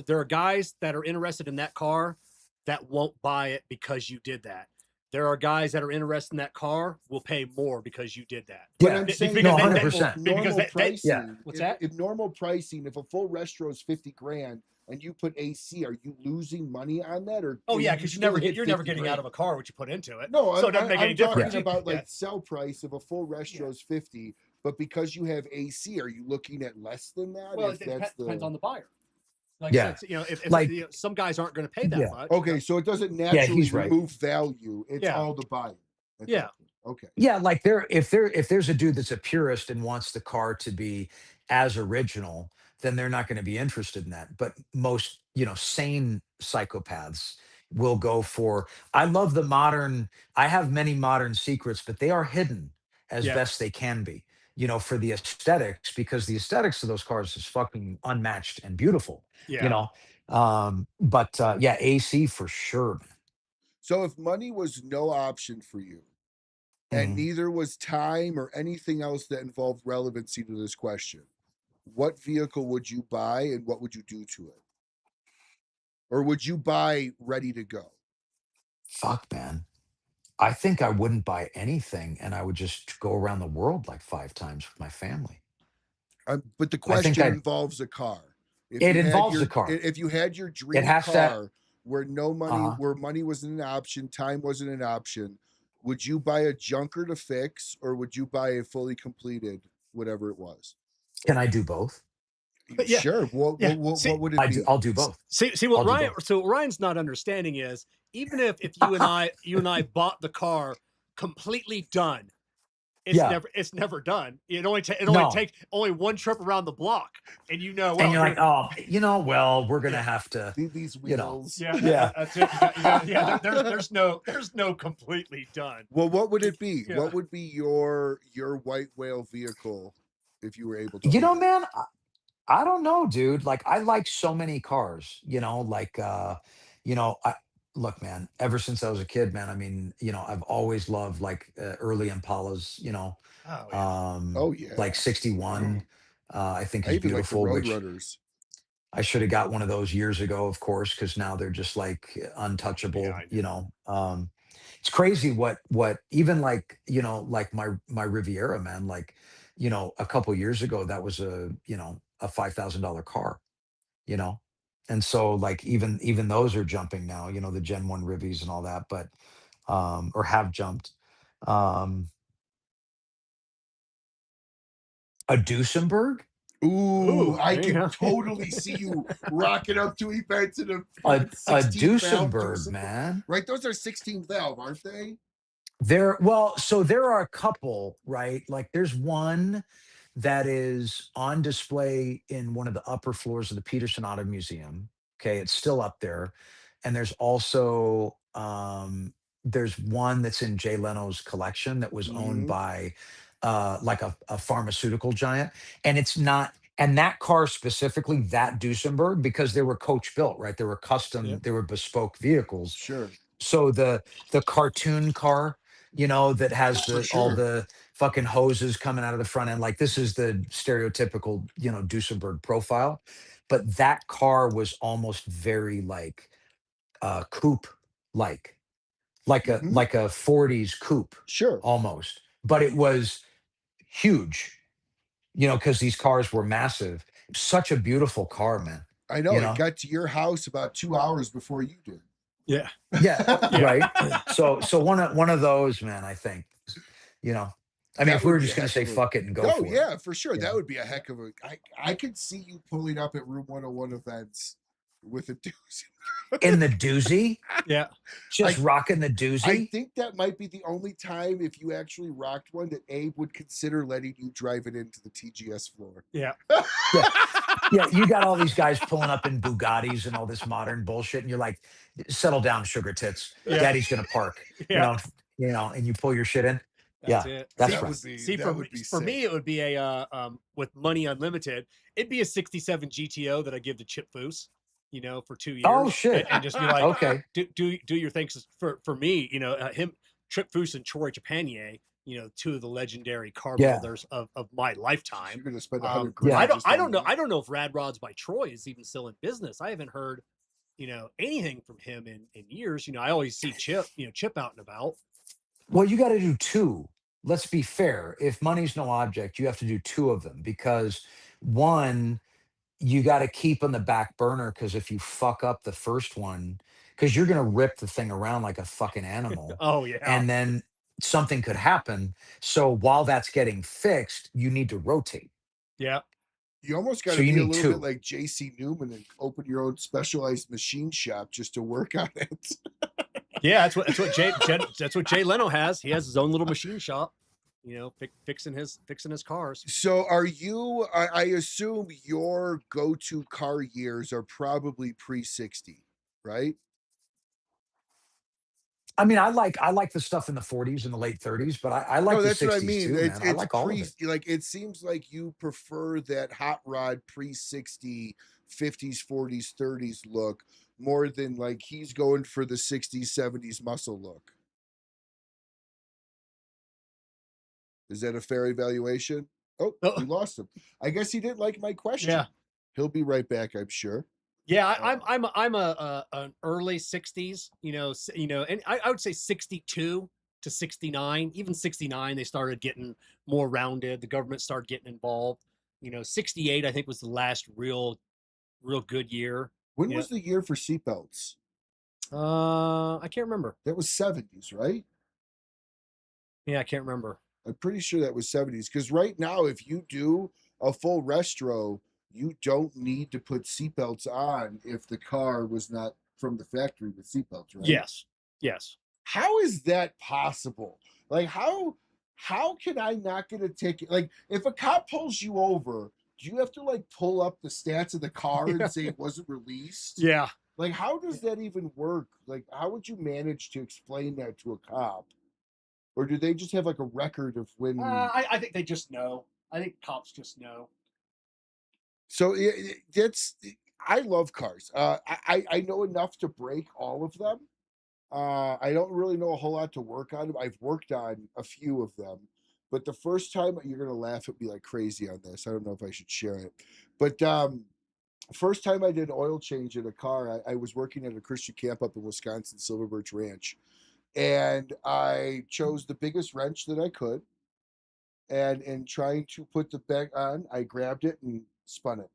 there are guys that are interested in that car that won't buy it because you did that. There are guys that are interested in that car will pay more because you did that. But Yeah. I'm saying No, Because they, hundred they normal percent. because normal Yeah. pricing. what's that? If normal pricing, if a full Restro is 50 grand and you put AC, are you losing money on that, or Oh can yeah, you because still hit you're never 50 getting out grand? of a car what you put into it. No, So it doesn't make any I'm talking difference. about Yeah. like sell price of a full Restro is 50, but because you have AC, are you looking at less than that? Well, If it that's depends on the the buyer. Like I Yeah. said, if Like. some guys aren't going to pay that Yeah. much. Okay, so it doesn't Yeah. naturally He's right. remove value. It's Yeah. all the buyer at Yeah. that point. Okay. Yeah, like if there's a dude that's a purist and wants the car to be as original, then they're not going to be interested in that. But most, sane psychopaths will go for. I love the modern. I have many modern secrets, but they are hidden as Yeah. best they can be. For the aesthetics, because the aesthetics of those cars is fucking unmatched and beautiful. You Yeah. know, but yeah, AC for sure, So if money was no option for you, and man. neither was time or anything else that involved relevancy to this question, what vehicle would you buy and what would you do to it? Or would you buy ready to go? Fuck, man. I think I wouldn't buy anything and I would just go around the world like 5 times with my family. But the I think question I involves a car. it involves a car. If you had your It dream has to car, where no money, where money wasn't an option, time wasn't an option, would you buy a junker to fix, or would you buy a fully completed, whatever it was? Can I do both? But yeah, Sure. What would it be? I'll do both. See what I'll do Ryan. both. So what Ryan's not understanding is even if you and I bought the car completely done, it's never done. It only takes one trip around the block, and well, and you're like, oh, well, we're gonna have to these wheels. That's it. There's no completely done. Well, what would it be? Yeah. What would be your white whale vehicle if you were able to? Man, I don't know, dude. Like, I like so many cars. Look, man, ever since I was a kid, man, I mean, I've always loved like early Impalas, like 61, I think is beautiful. Like the Roadrunners. I should have got one of those years ago, of course, because now they're just like untouchable, it's crazy what even like, like my Riviera, man, like, a couple years ago, that was a $5,000 car, and so like even those are jumping now, the Gen 1 Rivies and all that, but or have jumped. A Duesenberg. Ooh, I can totally see you rocking up to events in a Duesenberg, man. Right, those are 16 valve, aren't they? So there are a couple, right? Like there's one that is on display in one of the upper floors of the Peterson Auto Museum. Okay, it's still up there. And there's also there's one that's in Jay Leno's collection that was owned by like a pharmaceutical giant. And it's not, and that car specifically, that Duesenberg, because they were coach built, right? They were custom, they were bespoke vehicles. Sure. So the cartoon car, that has all the fucking hoses coming out of the front end. Like this is the stereotypical, Duesenberg profile. But that car was almost very like coupe like a 40s coupe. Sure. Almost. But it was huge, because these cars were massive. Such a beautiful car, man. I know. It got to your house about 2 hours before you did. Yeah. Right. So one of those, man, I think, I mean, if we were just going to say fuck it and go for it. Yeah, for sure. That would be a heck of a, I could see you pulling up at Room 101 events with a doozy. In the doozy? Yeah. Just rocking the doozy? I think that might be the only time, if you actually rocked one, that Abe would consider letting you drive it into the TGS floor. Yeah. Yeah, you got all these guys pulling up in Bugattis and all this modern bullshit, and you're like, settle down, sugar tits. Daddy's gonna park. And you pull your shit in. That's it. That's right. For me, it would be a with money unlimited. It'd be a '67 GTO that I give to Chip Foose, for 2 years. Oh shit! And just be like, okay, do your things for me. Him, Chip Foose, and Troy Trepanier. Two of the legendary car builders of my lifetime. You're going to spend $100,000. I don't know. I don't know if Rad Rods by Troy is even still in business. I haven't heard, anything from him in years. I always see Chip out and about. Well, you got to do two. Let's be fair. If money's no object, you have to do two of them, because one, you got to keep on the back burner, because if you fuck up the first one, because you're going to rip the thing around like a fucking animal. Oh yeah. And then something could happen. So while that's getting fixed, you need to rotate. Yeah. You almost got to be a little bit like JC Newman and open your own specialized machine shop just to work on it. Yeah, that's what Jay Leno has. He has his own little machine shop, fixing his cars. So are you, I assume your go-to car years are probably pre-60, right? I mean, I like the stuff in the 40s and the late 30s, but I like the 60s what I mean. Too, man. I like all of it. Like, it seems like you prefer that hot rod pre-60, 50s, 40s, 30s look more than like he's going for the 60s, 70s muscle look. Is that a fair evaluation? Oh, we lost him. I guess he didn't like my question. Yeah. He'll be right back, I'm sure. Yeah, I'm an early 60s, and I would say 62 to 69, even 69, they started getting more rounded. The government started getting involved. 68, I think, was the last real good year. When was the year for seatbelts? I can't remember. That was 70s, right? Yeah, I can't remember. I'm pretty sure that was 70s. Because right now, if you do a full restro, you don't need to put seatbelts on if the car was not from the factory with seatbelts, right? Yes. Yes. How is that possible? Like how can I not get a ticket? Like if a cop pulls you over, do you have to like pull up the stats of the car and say it wasn't released? Yeah. Like how does that even work? Like how would you manage to explain that to a cop? Or do they just have like a record of when I think they just know. I think cops just know. So that's I love cars. I know enough to break all of them. I don't really know a whole lot to work on. I've worked on a few of them, but the first time you're gonna laugh at me like crazy on this. I don't know if I should share it, but first time I did an oil change in a car, I was working at a Christian camp up in Wisconsin, Silver Birch Ranch, and I chose the biggest wrench that I could, and in trying to put the bag on, I grabbed it and spun it,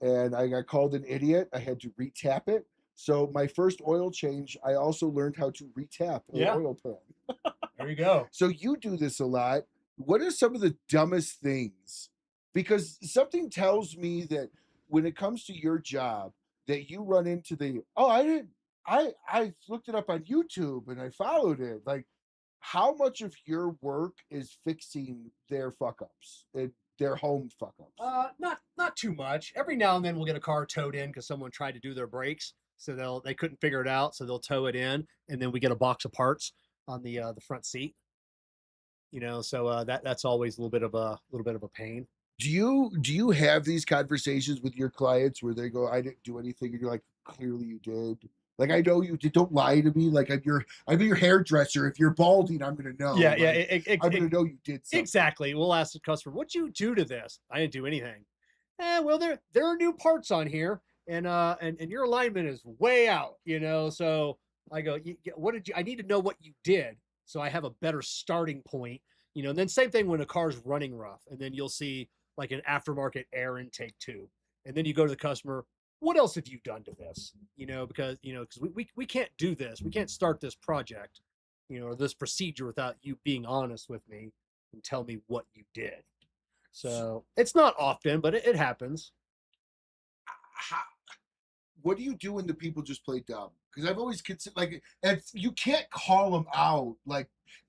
and I got called an idiot. I had to retap it. So my first oil change, I also learned how to retap an Yeah. oil pan. There you go. So you do this a lot. What are some of the dumbest things? Because something tells me that when it comes to your job, that you run into the I looked it up on YouTube and I followed it. Like how much of your work is fixing their fuck ups and their home fuck ups? Not too much. Every now and then we'll get a car towed in because someone tried to do their brakes, so they couldn't figure it out, so they'll tow it in, and then we get a box of parts on the front seat. So that's always a little bit of a pain. Do you have these conversations with your clients where they go, I didn't do anything, and you're like, clearly you did. Like I know you did. Don't lie to me. Like I'm your hairdresser. If you're balding, I'm gonna know. Yeah, like, I'm gonna know you did something. Exactly. We'll ask the customer, "What'd you do to this?" I didn't do anything. Well, there are new parts on here, and your alignment is way out. So I go, "What did you? I need to know what you did, so I have a better starting point." And then same thing when a car's running rough, and then you'll see like an aftermarket air intake tube, and then you go to the customer. What else have you done to this? Because we can't do this. We can't start this project, or this procedure without you being honest with me and tell me what you did. So it's not often, but it happens. How, what do you do when the people just play dumb? Because I've always considered like, and you can't call them out. Like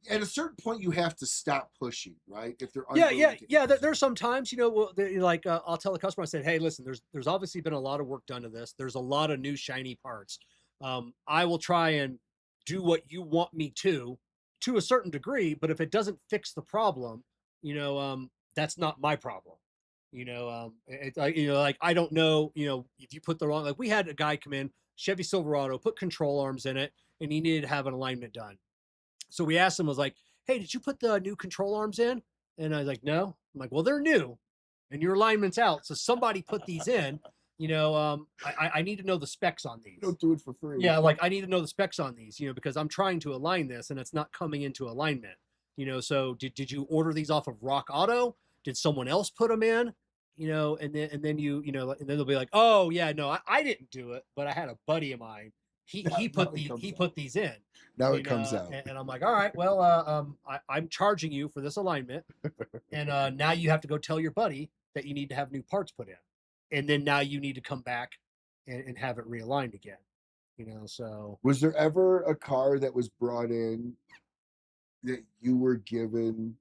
at a certain point, you have to stop pushing, right? If they're Yeah. There's sometimes like I'll tell the customer, I said, hey, listen, there's obviously been a lot of work done to this. There's a lot of new shiny parts. I will try and do what you want me to a certain degree, but if it doesn't fix the problem, that's not my problem. It's like like I don't know, if you put the wrong, like we had a guy come in, Chevy Silverado, put control arms in it, and he needed to have an alignment done. So we asked him, was like, hey, did you put the new control arms in? And I was like, no. I'm like, well, they're new and your alignment's out. So somebody put these in. I need to know the specs on these. Don't do it for free. Yeah, like I need to know the specs on these, because I'm trying to align this and it's not coming into alignment. So did you order these off of Rock Auto? Did someone else put them in? And then and then they'll be like, oh yeah, no, I didn't do it, but I had a buddy of mine. He put these in. Now it comes out. And I'm like, all right, well, I'm charging you for this alignment, and now you have to go tell your buddy that you need to have new parts put in, and then now you need to come back and have it realigned again. So was there ever a car that was brought in that you were given?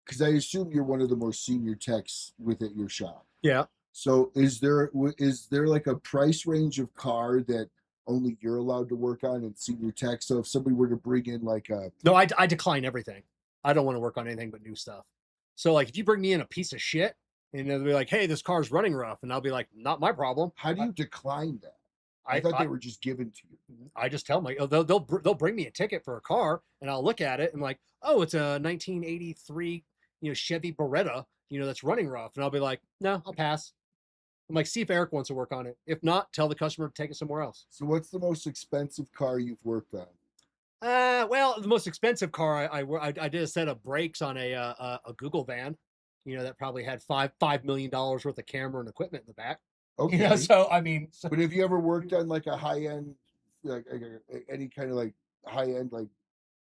Because I assume you're one of the more senior techs within your shop. Yeah. So is there like a price range of car that only you're allowed to work on and senior tech? So if somebody were to bring in like a no, I decline everything. I don't want to work on anything but new stuff. So like if you bring me in a piece of shit and they'll be like, hey, this car's running rough, and I'll be like, not my problem. How do you decline that? I thought they were just given to you. I just tell them, they'll bring me a ticket for a car, and I'll look at it and like, oh, it's a 1983 Chevy Beretta that's running rough, and I'll be like, no, I'll pass. I'm like, see if Eric wants to work on it. If not, tell the customer to take it somewhere else. So what's the most expensive car you've worked on? Well, the most expensive car I did a set of brakes on a Google van, that probably had $5 million worth of camera and equipment in the back. Okay. So I mean, but have you ever worked on like a high-end any kind of like high end like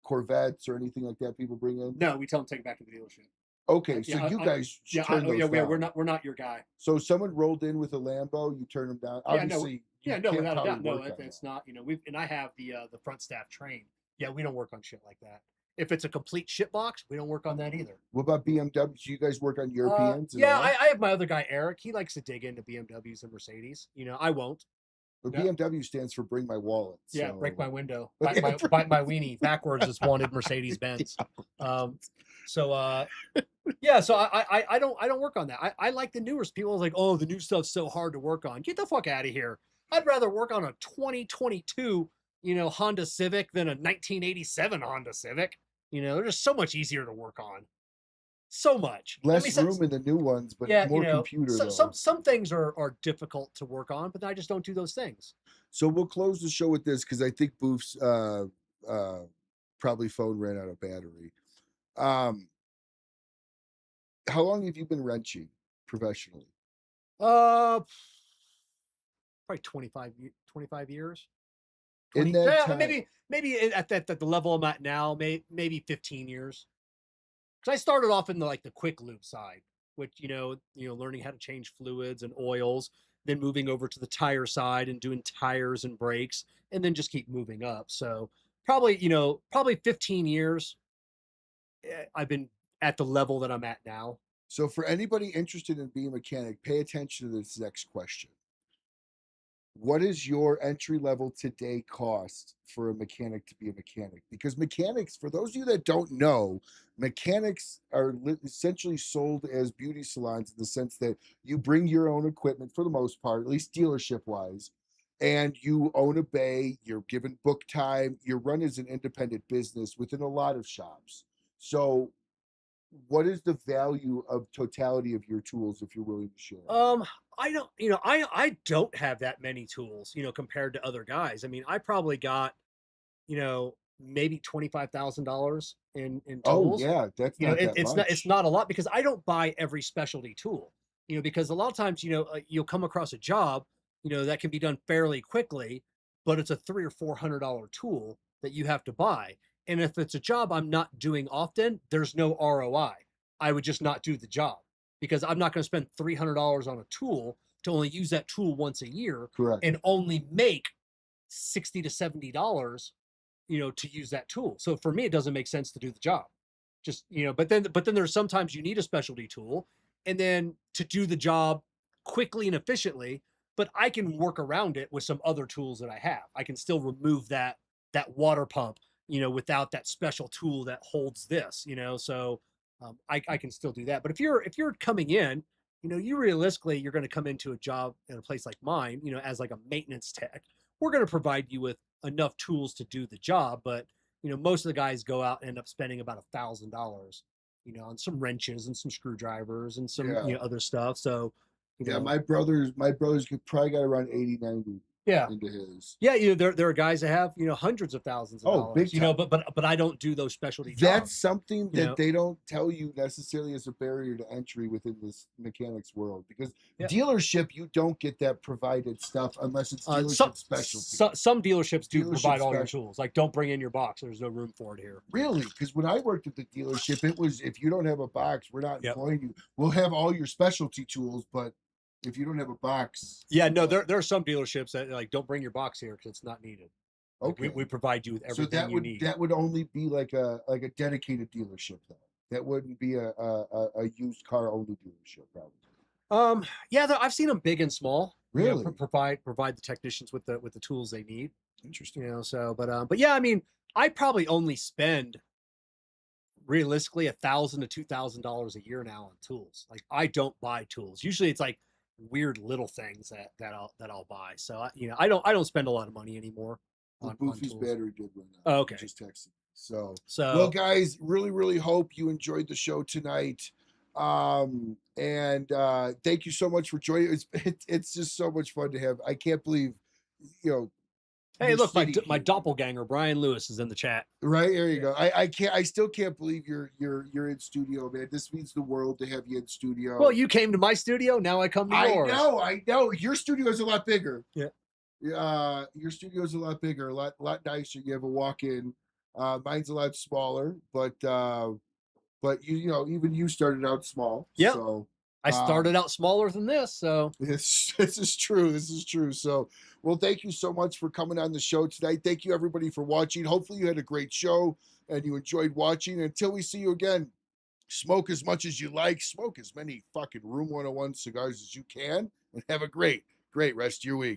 Corvettes or anything like that people bring in? No, we tell them to take it back to the dealership. Okay, so Yeah, you guys Yeah, turn those down. we're not your guy. So if someone rolled in with a Lambo, you turn them down. Obviously, Yeah, you no, can't without a probably doubt. No, work on it's that. not. And I have the front staff trained. Yeah, we don't work on shit like that. If it's a complete shit box, we don't work on that either. What about BMW? You guys work on Europeans? Yeah, I have my other guy Eric. He likes to dig into BMWs and Mercedes. I won't. But Yeah. BMW stands for bring my wallet. Yeah, so- break my window, bite my weenie. Backwards is wanted Mercedes Benz. So I don't work on that. I like the newer people. Are like, oh, the new stuff's so hard to work on. Get the fuck out of here. I'd rather work on a 2022 Honda Civic than a 1987 Honda Civic. They're just so much easier to work on. So much less room in the new ones, but more computer. Some things are difficult to work on, but I just don't do those things. So we'll close the show with this because I think Boof's probably phone ran out of battery. How long have you been wrenching professionally? Probably 25 years. In that time, maybe at the level I'm at now, maybe 15 years. Because I started off in the quick lube side, which learning how to change fluids and oils, then moving over to the tire side and doing tires and brakes, and then just keep moving up. So probably 15 years. I've been at the level that I'm at now. So for anybody interested in being a mechanic, pay attention to this next question. What is your entry level today cost for a mechanic to be a mechanic? Because mechanics, for those of you that don't know, mechanics are essentially sold as beauty salons in the sense that you bring your own equipment for the most part, at least dealership wise, and you own a bay, you're given book time, you're run as an independent business within a lot of shops. So what is the value of totality of your tools if you're willing to share? I don't, I don't have that many tools, compared to other guys. I mean, I probably got, maybe $25,000 in tools. Oh yeah, that's not that much. It's not a lot because I don't buy every specialty tool, because a lot of times, you'll come across a job, that can be done fairly quickly, but it's a $300 or $400 tool that you have to buy. And if it's a job I'm not doing often, there's no ROI. I would just not do the job because I'm not going to spend $300 on a tool to only use that tool once a year. Correct. And only make $60 to $70, to use that tool. So for me, it doesn't make sense to do the job. Just, but then there's sometimes you need a specialty tool and then to do the job quickly and efficiently, but I can work around it with some other tools that I have. I can still remove that water pump, without that special tool that holds this, so I can still do that. But if you're coming in, you realistically, you're going to come into a job in a place like mine, as like a maintenance tech. We're going to provide you with enough tools to do the job. But, most of the guys go out and end up spending about $1,000, on some wrenches and some screwdrivers and some, other stuff. So, my brothers could probably got around 80, 90. Yeah. Into his. Yeah, there are guys that have hundreds of thousands of dollars. Big time. But I don't do those specialty jobs. That's something that they don't tell you necessarily as a barrier to entry within this mechanics world because dealership you don't get that provided stuff unless it's dealership specialty. Some dealerships do provide all your tools. Like don't bring in your box. There's no room for it here. Really? Because when I worked at the dealership, it was if you don't have a box, we're not employing you. We'll have all your specialty tools, but if you don't have a box. Yeah, no, there are some dealerships that like don't bring your box here because it's not needed. Okay. We provide you with everything you need. That would only be like a dedicated dealership though. That wouldn't be a used car only dealership probably. Yeah, I've seen them big and small. Really? Provide the technicians with the tools they need. Interesting. So but yeah, I mean, I probably only spend realistically $1,000 to $2,000 a year now on tools. Like I don't buy tools. Usually it's like weird little things that I'll buy. So I don't spend a lot of money anymore. Boofy's battery did run out. Oh, okay. Just texted. So well, guys, really hope you enjoyed the show tonight. And thank you so much for joining. It's just so much fun to have. I can't believe, Hey, look, my doppelganger Brian Lewis is in the chat. Right, there you go. I still can't believe you're in studio, man. This means the world to have you in studio. Well, you came to my studio, now I come to yours. I know. Your studio is a lot bigger. Yeah. Your studio's a lot bigger, a lot nicer. You have a walk-in. Mine's a lot smaller, but you know, even you started out small. Yep. So I started out smaller than this, so this is true. This is true. So, well, thank you so much for coming on the show tonight. Thank you everybody for watching. Hopefully you had a great show and you enjoyed watching. Until we see you again, smoke as much as you like, smoke as many fucking Room 101 cigars as you can, and have a great rest of your week.